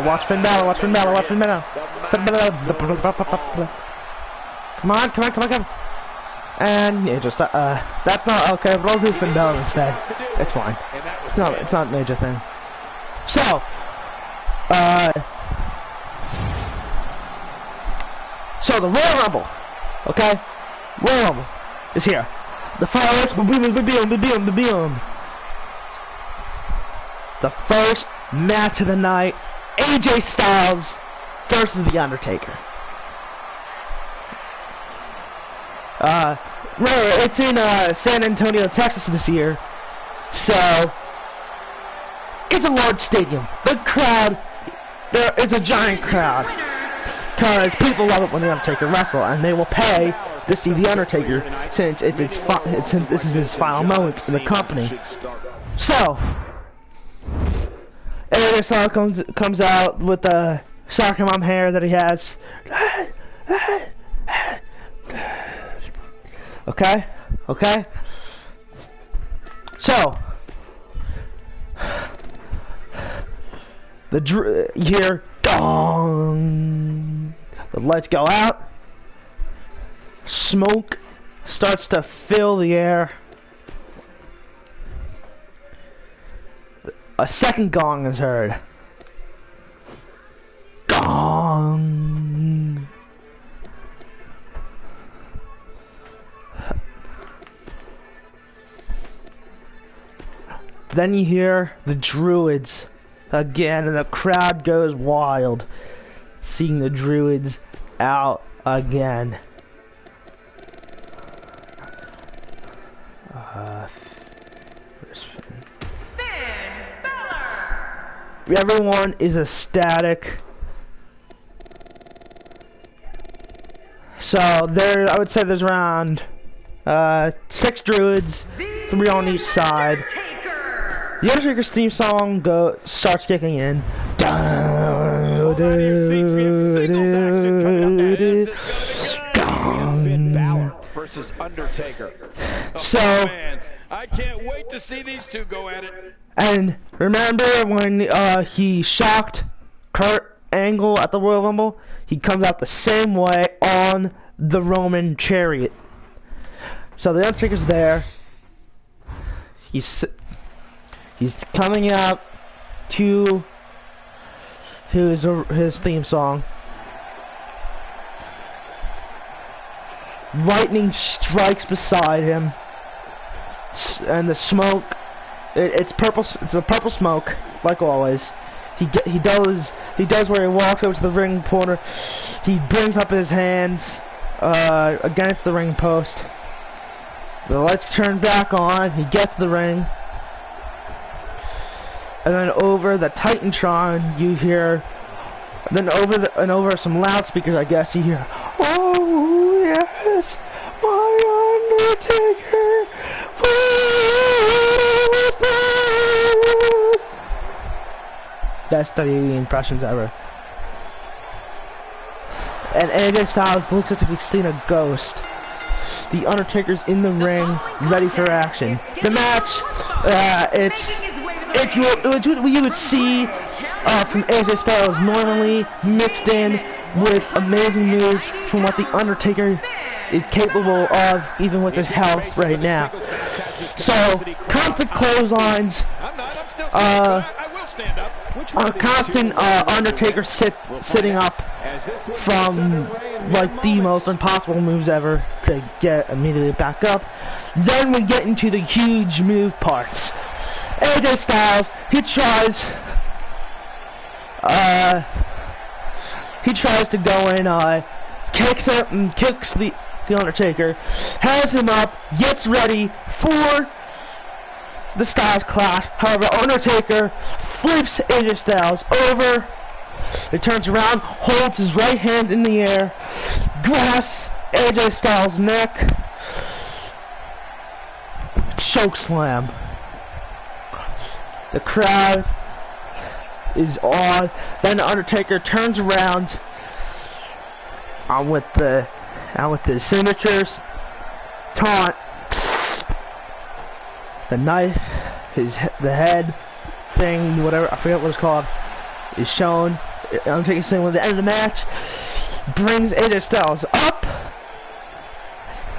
Watch Finn Balor, watch Finn Balor, watch Finn Balor. Come on. And yeah, just that's not okay. But I'll do Finn Balor instead. It's fine. It's not a major thing. So, so the Royal Rumble, okay? Royal Rumble is here. The fireworks, boom. The first match of the night: AJ Styles versus The Undertaker. Remember, it's in San Antonio, Texas this year, so it's a large stadium. The crowd, it's a giant crowd, because people love it when The Undertaker wrestles, and they will pay to see The Undertaker since since this is his final moments in the company. So, AJ Styles comes out with the soccer mom hair that he has. Okay. So, you hear gong. The lights go out. Smoke starts to fill the air. A second gong is heard. Gong. Then you hear the Druids again, and the crowd goes wild, seeing the Druids out again.
Finn Balor.
Everyone is ecstatic. So I would say there's around 6 druids, 3 on each side. The Undertaker's theme song starts kicking in.
Finn Balor versus Undertaker.
So,
Man, I can't wait to see these two go at it.
and remember when he shocked Kurt Angle at the Royal Rumble? He comes out the same way on the Roman chariot. So the Undertaker's there. He's coming out to his theme song. Lightning strikes beside him, and the smoke. It's purple. It's a purple smoke, like always. He does where he walks over to the ring corner. He brings up his hands against the ring post. The lights turn back on. He gets the ring, and then over the Titantron you hear. Then over some loudspeakers, I guess you hear, "Oh yes, my Undertaker will." Best WWE impressions ever. And AJ Styles looks as if he's seen a ghost. The Undertaker's in the ring, ready for action. The match, it's what you would see from AJ Styles normally, mixed in with amazing moves from what the Undertaker is capable of, even with his health right now. So, constant clotheslines, constant Undertaker sitting up from like the most impossible moves ever to get immediately back up. Then we get into the huge move parts. AJ Styles, he tries to go in, kicks the Undertaker, has him up, gets ready for the Styles Clash. However, Undertaker flips AJ Styles over. He turns around, holds his right hand in the air, grasps AJ Styles' neck, choke slam. The crowd is on. Then the Undertaker turns around. I'm with the signatures, taunt, the knife, the head thing, whatever, I forget what it's called, is shown. Undertaker's saying at the end of the match, brings AJ Styles up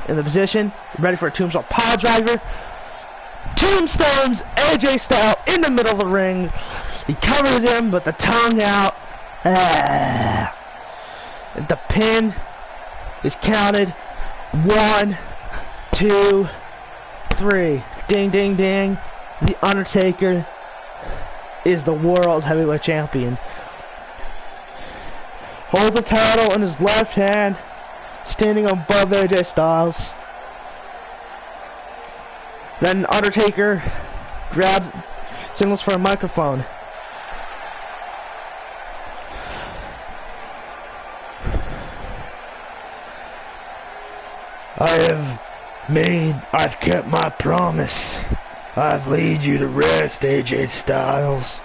in the position, ready for a tombstone pile driver. Tombstones AJ Styles in the middle of the ring. He covers him with the tongue out. The pin is counted. 1, 2, 3. Ding, ding, ding. The Undertaker is the World Heavyweight Champion. Holds the title in his left hand, standing above AJ Styles. Then Undertaker signals for a microphone. I've kept my promise. I've laid you to rest, AJ Styles.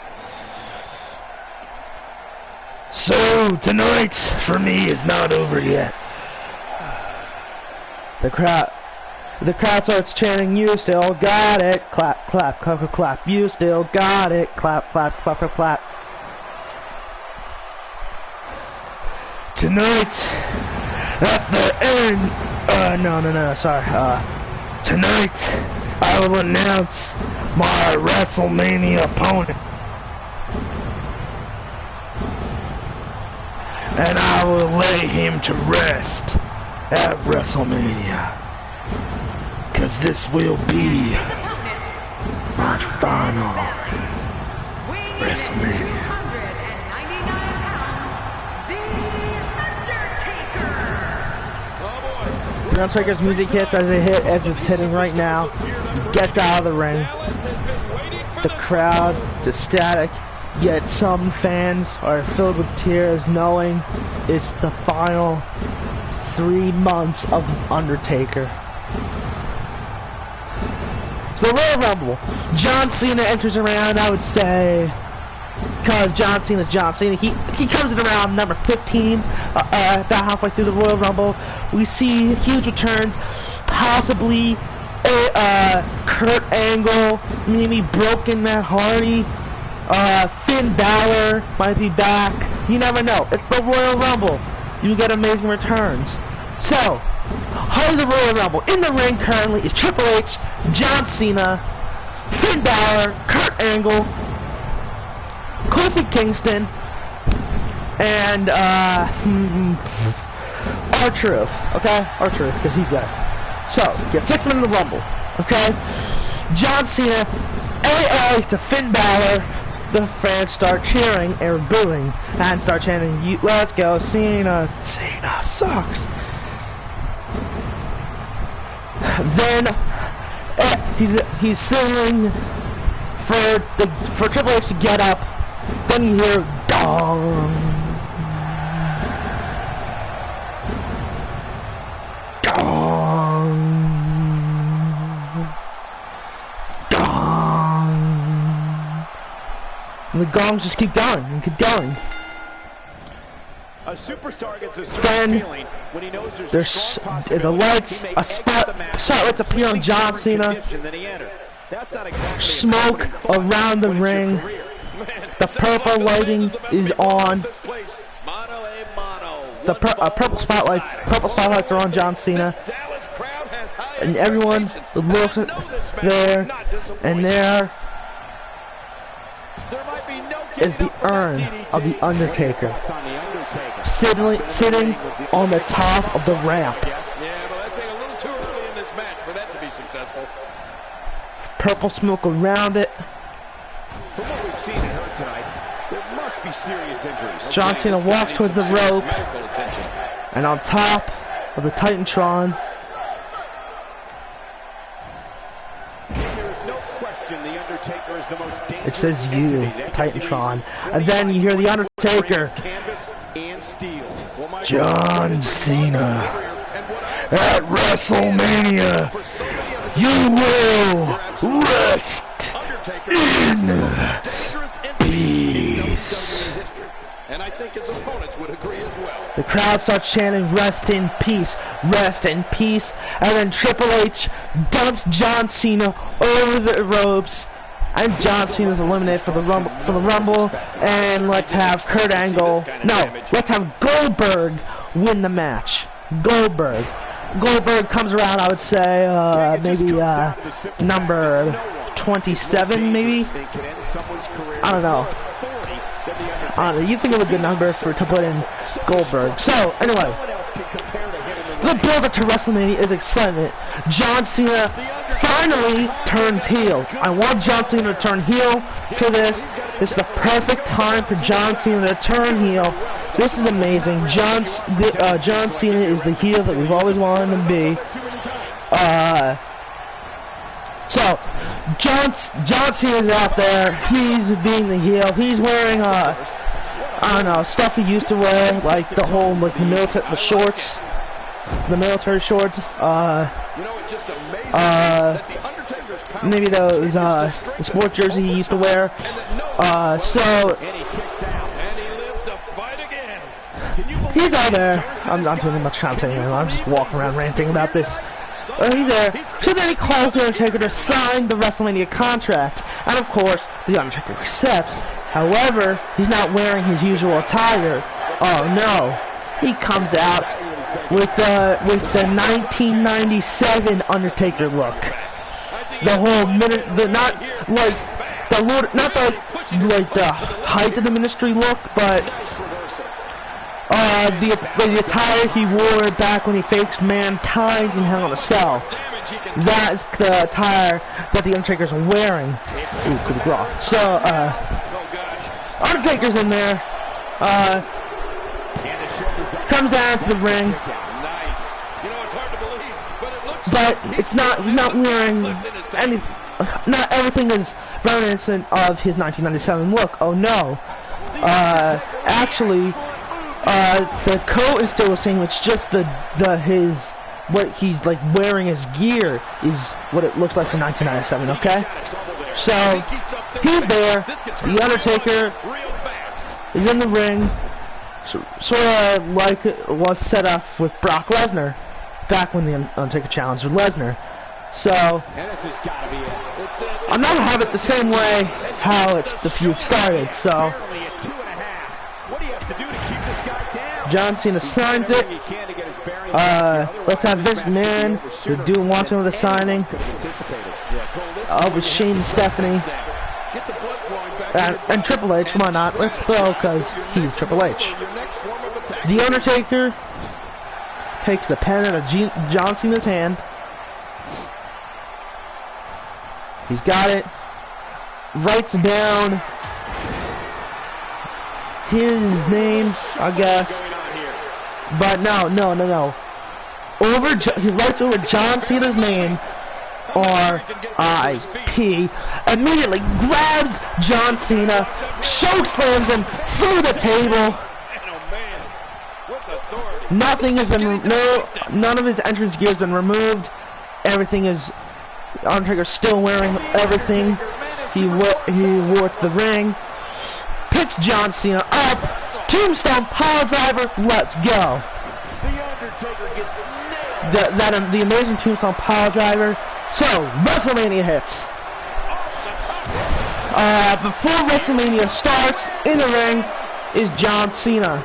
So, tonight, for me, is not over yet. The crowd starts chanting, "You still got it." Clap, clap, clap, clap, clap. You still got it. Clap, clap, clap, clap, clap. Tonight, at the end, sorry. Tonight, I will announce my WrestleMania opponent. And I will lay him to rest at WrestleMania. Because this will be my final WrestleMania. The Undertaker's music hits as it's hitting right now. He gets out of the ring. The crowd is ecstatic, yet some fans are filled with tears knowing it's the final 3 months of Undertaker. So Royal Rumble, John Cena enters around, I would say, because John Cena's John Cena. He comes in around number 15, about halfway through the Royal Rumble. We see huge returns, possibly Kurt Angle, maybe Broken Matt Hardy, Finn Balor might be back. You never know. It's the Royal Rumble. You get amazing returns. So, heart of the Royal Rumble. In the ring currently is Triple H, John Cena, Finn Balor, Kurt Angle, Kofi Kingston, and R-Truth. Okay? R-Truth, because he's there. So, get 6 men in the Rumble. Okay? John Cena, AA to Finn Balor. The fans start cheering and booing and start chanting, "Let's go, Cena! Cena sucks!" Then he's signaling for Triple H to get up. Then you hear gong, gong, gong. And the gongs just keep going and keep going.
A superstar gets a certain feeling when he knows there's a strong possibility
the lights, a spotlights appear on John Cena.
That's not exactly
smoke around the ring. The purple lighting is on. The purple spotlights are on John Cena, and everyone looks there, and there is the urn of the Undertaker, sitting on the top of the ramp.
Yeah, but I think a little too early in this match for that to be successful.
Purple smoke around it.
From what we've seen and heard tonight, there must be serious injuries.
John Cena walks towards the rope, and on top of the Titantron,
there is no question the Undertaker is the most dangerous.
it says "You, Titantron," and then you hear the Undertaker, "John Cena, at WrestleMania, you will rest in peace."
And I think his opponents would agree as well.
The crowd starts chanting, "Rest in peace, rest in peace," and then Triple H dumps John Cena over the ropes, and John Cena's eliminated for the Rumble, and let's have Kurt Angle, let's have Goldberg win the match. Goldberg comes around, I would say, maybe number 27, maybe? I don't know. You think of a good number to put in Goldberg. So, anyway, the build up to WrestleMania is excitement. John Cena finally turns heel. I want John Cena to turn heel for this. This is the perfect time for John Cena to turn heel. This is amazing. John Cena is the heel that we've always wanted him to be. So, John Cena's out there. He's being the heel. He's wearing, I don't know, stuff he used to wear, like the whole, like, the shorts. The military shorts. Maybe those, the sport jersey he used to wear. So, he's out there. I'm not doing much content here. I'm just walking around ranting about this. He's there. So then he calls the Undertaker to sign the WrestleMania contract. And of course, the Undertaker accepts. However, he's not wearing his usual attire. Oh no. He comes out with the 1997 Undertaker look. The whole not the height of the ministry look, but the attire he wore back when he faced Mankind in Hell in a Cell. That is the attire that the Undertaker's wearing. Ooh, good draw. So, Undertaker's in there. Comes down to the ring. But it's not. He's not wearing any. Not everything is reminiscent of his 1997 look. Oh no. Actually, The coat is still the same. It's just his what he's like wearing, his gear is what it looks like from 1997. Okay, so he's there. The Undertaker is in the ring, sort of like it was set up with Brock Lesnar back when the Undertaker challenged with Lesnar. So I'm not gonna have it the same way how the feud started. So John Cena signs it. Let's have Vince McMahon do wanting with the signing. With Shane and Stephanie. And Triple H, why not? Let's throw, because he's Triple H. The Undertaker takes the pen out of John Cena's hand. He's got it. Writes down his name, I guess. But no. He writes over John Cena's name, R.I.P. Immediately grabs John Cena, chokeslams him through the table. Nothing has been none of his entrance gear has been removed. Everything is Undertaker still wearing everything he wore to the ring. Picks John Cena up. Tombstone Piledriver. Let's go. The amazing Tombstone Piledriver. So WrestleMania hits. Before WrestleMania starts, in the ring is John Cena.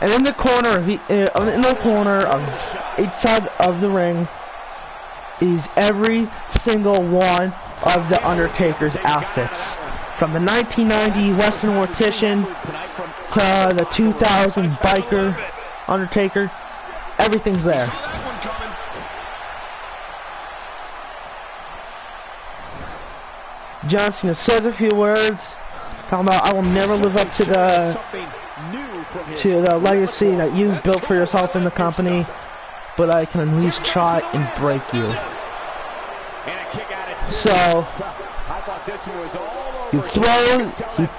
And in the corner of each side of the ring is every single one of the Undertaker's outfits. From the 1990 Western Mortician to the 2000 Biker Undertaker, everything's there. John Cena says a few words, talking about, I will never live up to the legacy that you've built for yourself in the company, but I can at least try and break you. So he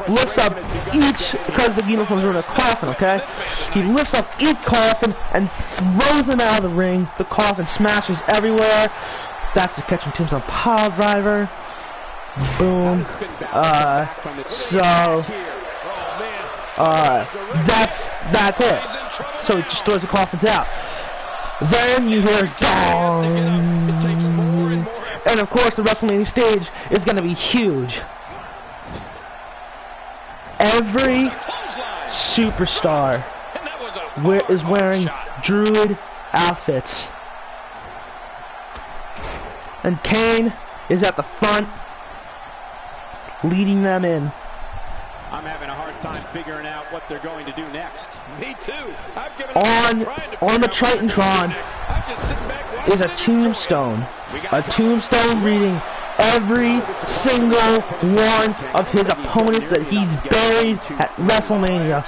lifts up each, because the uniforms are in a coffin, okay? He lifts up each coffin and throws them out of the ring. The coffin smashes everywhere. That's a catching Tombstone Piledriver. Boom. That's it. So he just throws the coffins out. Then you hear dong. And of course the WrestleMania stage is going to be huge. Every superstar is wearing Druid outfits. And Kane is at the front, leading them in.
I'm having a hard time figuring out what they're going to do next.
Me too.
On the Tritantron is a tombstone. A tombstone reading every single one of his opponents that he's buried at WrestleMania.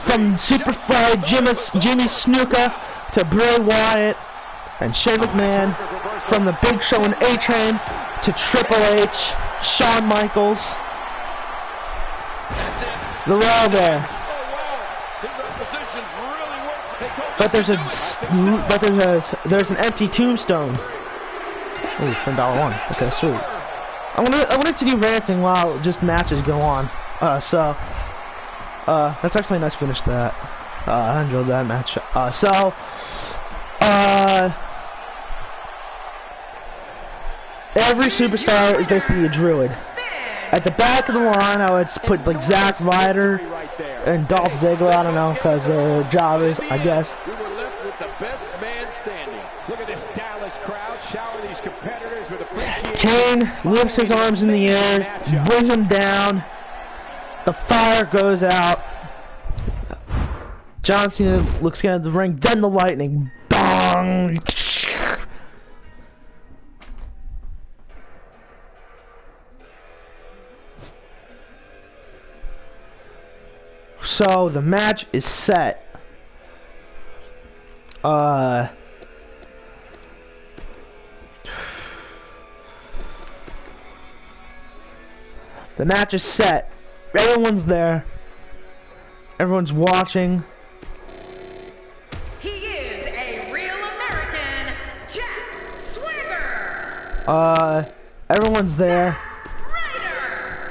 From Superfly Jimmy Snuka to Bray Wyatt and Shane McMahon. From the Big Show and A-Train to Triple H, Shawn Michaels. They're all there. But there's an empty tombstone. Ooh, for $1. Okay, sweet. I wanted to do ranting while just matches go on. That's actually a nice finish to that. I enjoyed that match. Every superstar is basically a druid. At the back of the line, I would put like Zack Ryder and Dolph Ziggler. I don't know, because they're jobbers, I guess.
We were left with the best man standing.
Look at this Dallas crowd shower these competitors with appreciation.
Kane lifts his arms in the air, brings them down. The fire goes out. John Cena looks down at the ring, then the lightning. Bong! So the match is set. The match is set. Everyone's there. everyone's watching.
He is a real American, Jack Swagger.
Everyone's there.
Ryder.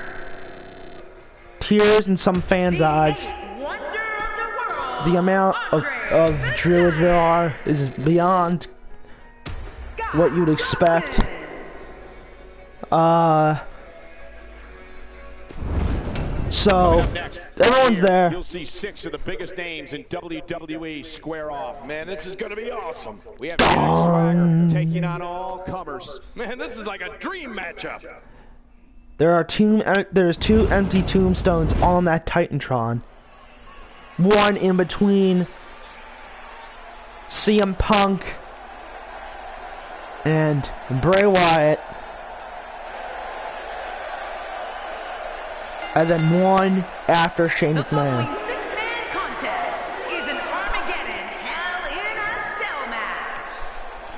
Tears in some fans'
The
eyes.
eighth wonder of the world.
The amount of
Andre
druids there
Victory.
are is beyond
Scott
what you'd expect.
Dawson.
So
Up next,
everyone's
here,
there.
You'll see 6 of the biggest names in WWE square off.
Man, this is going to be awesome.
We have Jack Swagger taking on all comers.
Man, this is like a dream matchup.
There's 2 empty tombstones on that Titantron. One in between CM Punk and Bray Wyatt. And then one after Shane
The following
McMahon.
six-man contest is an Armageddon Hell in a Cell match.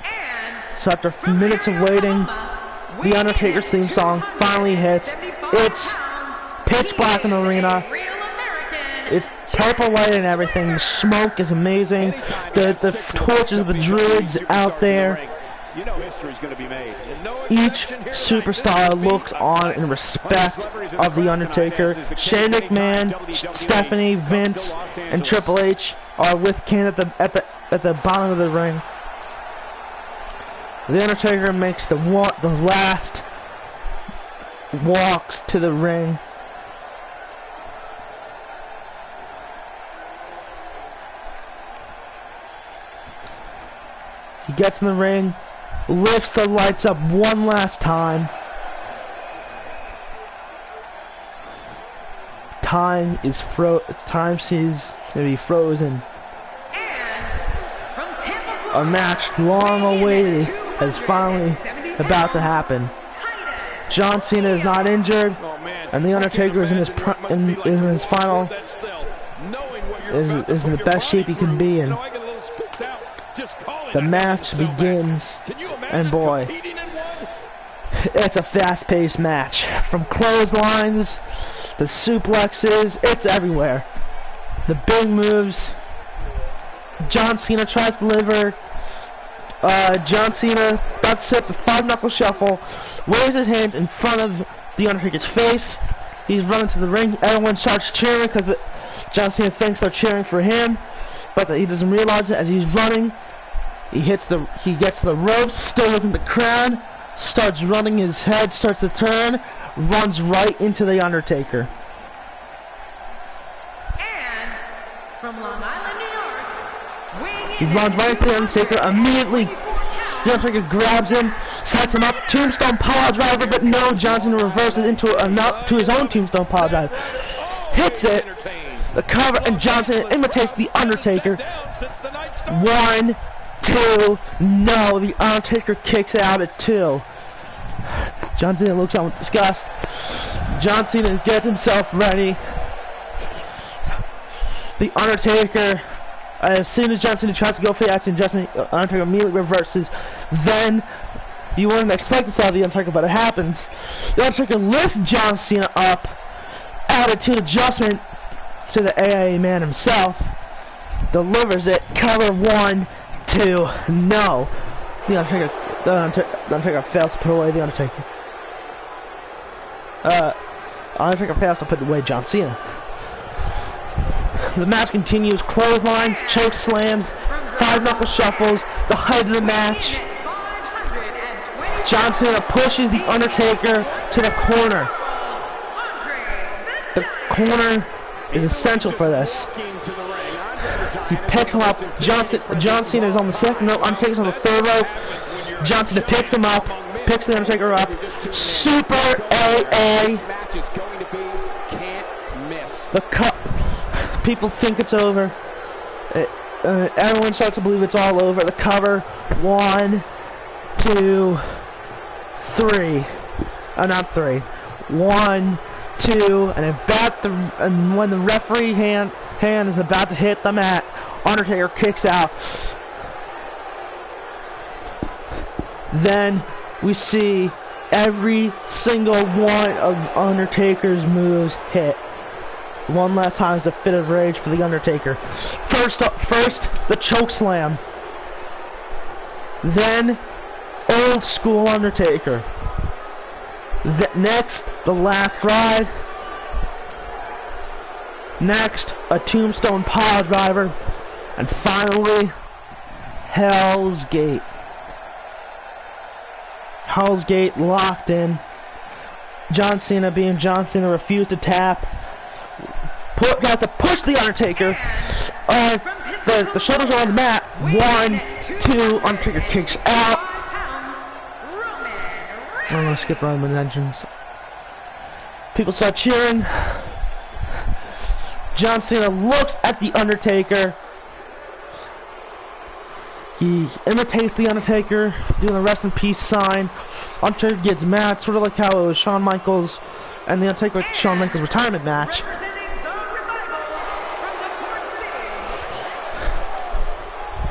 And
So after
from
minutes of
Harry,
waiting,
Oklahoma,
The Undertaker's theme song finally hits.
275
It's
pounds,
pitch
he
black in the
is a
arena.
real American,
It's purple light and everything. The smoke is amazing. The torches of the druids out there.
You know history's going to be made.
Each superstar looks on in respect of The Undertaker. Shane McMahon, Stephanie, Vince, and Triple H are with Kane at the bottom of the ring. The Undertaker makes the last walks to the ring. He gets in the ring, lifts the lights up one last time. Time seems to be frozen.
And from Tampa,
A
Florida,
match long awaited
weighing in
is finally
270
about to
pounds,
happen.
Titus
John Cena is not injured,
Oh, man.
and The Undertaker is in his
Imagine what it must be like
in
to
his
walk
final
toward that cell, knowing what you're about to
is in the
put your
best shape
body
he can
through.
be in.
You know, I get a little spooked out just calling
The
it a
match
cell match.
begins,
Can you imagine
and boy,
competing in one?
it's a fast-paced match. From clotheslines, the suplexes, it's everywhere. The big moves. John Cena tries to deliver. John Cena about to set the 5-knuckle shuffle, waves his hands in front of The Undertaker's face. He's running to the ring. Everyone starts cheering because John Cena thinks they're cheering for him, but he doesn't realize it as he's running. He gets to the ropes, still looking at the crowd, starts running, his head starts to turn, runs right into The Undertaker.
And from Long Island, New York, weighing
He
in
runs
at
right into The Undertaker, immediately
224
The
pounds,
Undertaker grabs him, sets him up, tombstone pile driver, but no, John Cena reverses into to his own tombstone pile driver. Hits it, the cover, and John Cena imitates The Undertaker. 1, 2, no, The Undertaker kicks out at 2. John Cena looks on with disgust. John Cena gets himself ready. The Undertaker, as soon as John Cena tries to go for the action, Undertaker immediately reverses. Then, you wouldn't expect this out of The Undertaker, but it happens. The Undertaker lifts John Cena up, attitude adjustment to the AA man himself, delivers it, cover 1, 2, no. The Undertaker fails to put away The Undertaker. Undertaker fails to put away John Cena. The match continues, clotheslines, choke slams, 5-knuckle shuffles, the height of the match. John Cena pushes The Undertaker to the corner. The corner is essential for this. He picks him up. John Cena is on the second rope. Undertaker's on the third rope. John Cena picks him up. Picks The Undertaker up. Super AA. People think it's over. Everyone starts to believe it's all over. The cover. 1, 2, 3. Not 3. 1, 2, and when the referee hand is about to hit the mat, Undertaker kicks out. Then we see every single one of Undertaker's moves hit. One last time is a fit of rage for The Undertaker. First, the choke slam. Then, old school Undertaker. Next, the last ride. Next, a tombstone pile driver. And finally, Hell's Gate. Hell's Gate locked in. John Cena, being John Cena, refused to tap. Got to push The Undertaker. The shoulders are on the mat. 1, 2. Undertaker kicks out. I'm gonna skip Roman entrance. People start cheering. John Cena looks at The Undertaker. He imitates The Undertaker, doing the rest in peace sign. Undertaker gets mad, sort of like how it was Shawn Michaels and The Undertaker with Shawn Michaels' retirement match.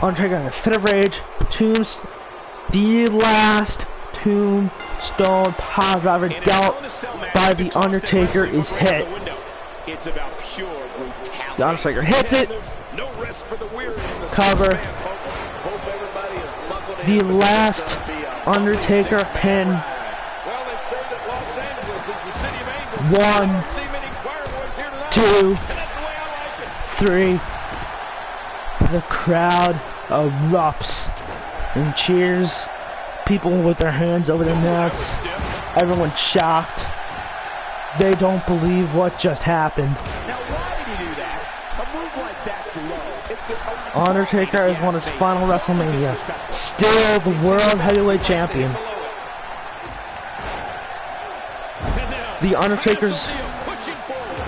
Undertaker in a fit of rage. The last tombstone pile driver dealt by The Undertaker is hit.
It's about pure brutality.
The Undertaker hits it.
No rest for the weary in the
Cover. The last Undertaker pin.
Well, they say that Los Angeles is the city of angels.
1,
I don't see many choir boys here tonight,
2,
and that's the way I like it.
3. The crowd erupts and cheers. People with their hands over their mouths. Everyone's shocked. They don't believe what just happened.
Now, why did he do that? A move like that's low.
Undertaker has won his final WrestleMania. Still the World Heavyweight Champion. The Undertaker's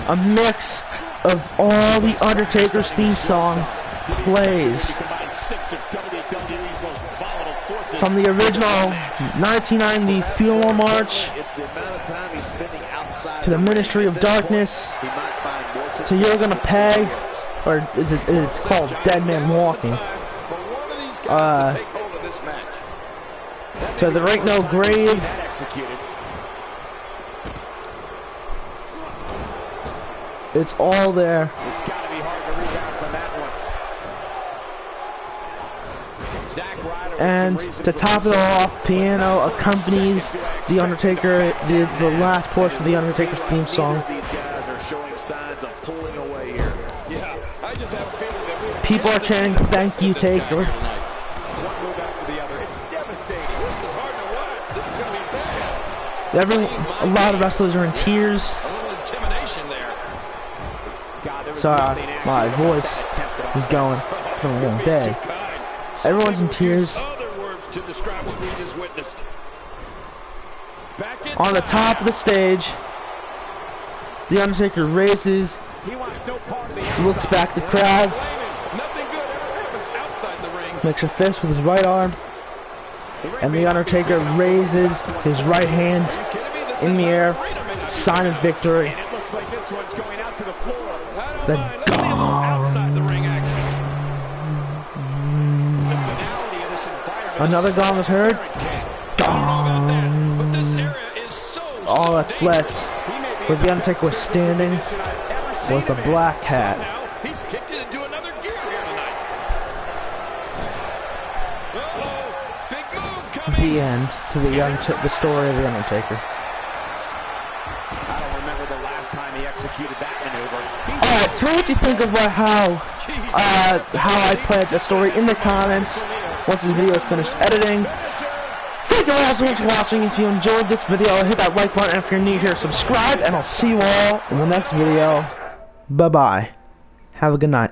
a mix of all the Undertaker's theme song plays. From the original 1990 Funeral March to the Ministry of Darkness to You're Gonna Pay, or it's called Dead Man Walking, to There Ain't No Grave, it's all there.
It's got to be hard to rebound from that one.
And to top it all off, piano accompanies The Undertaker, the last portion of The Undertaker's theme song.
These guys are showing signs of pulling away here. Yeah, I just have a feeling that
People are chanting, "Thank you, Taker."
One move after the other. It's devastating.
this is hard to watch. This is going to be bad.
A lot of wrestlers are in tears.
A little intimidation there.
God, there was
Sorry,
nothing
my
actually
voice is going dead. Everyone's in tears.
Other words to describe what we just witnessed. Back
On the top of the stage, The Undertaker raises,
He wants no part of the
looks back at the crowd,
Nothing good ever happens outside the ring.
makes a fist with his right arm, and The Undertaker raises his right hand in the air, sign of victory.
And it looks like this one's going out to the floor.
The
Outside the ring action.
Another gong is heard.
But this area is so
All that's left, where The Undertaker was standing, was the black cat.
He's kicked it into another gear here tonight. Uh-oh, big move coming.
The end to the story of The Undertaker.
I don't remember the last time he executed that maneuver.
Alright, so what do you think of how I played the story in the comments once this video is finished editing? Thank you all so much for watching. If you enjoyed this video, hit that like button. If you're new here, subscribe, and I'll see you all in the next video. Bye-bye. Have a good night.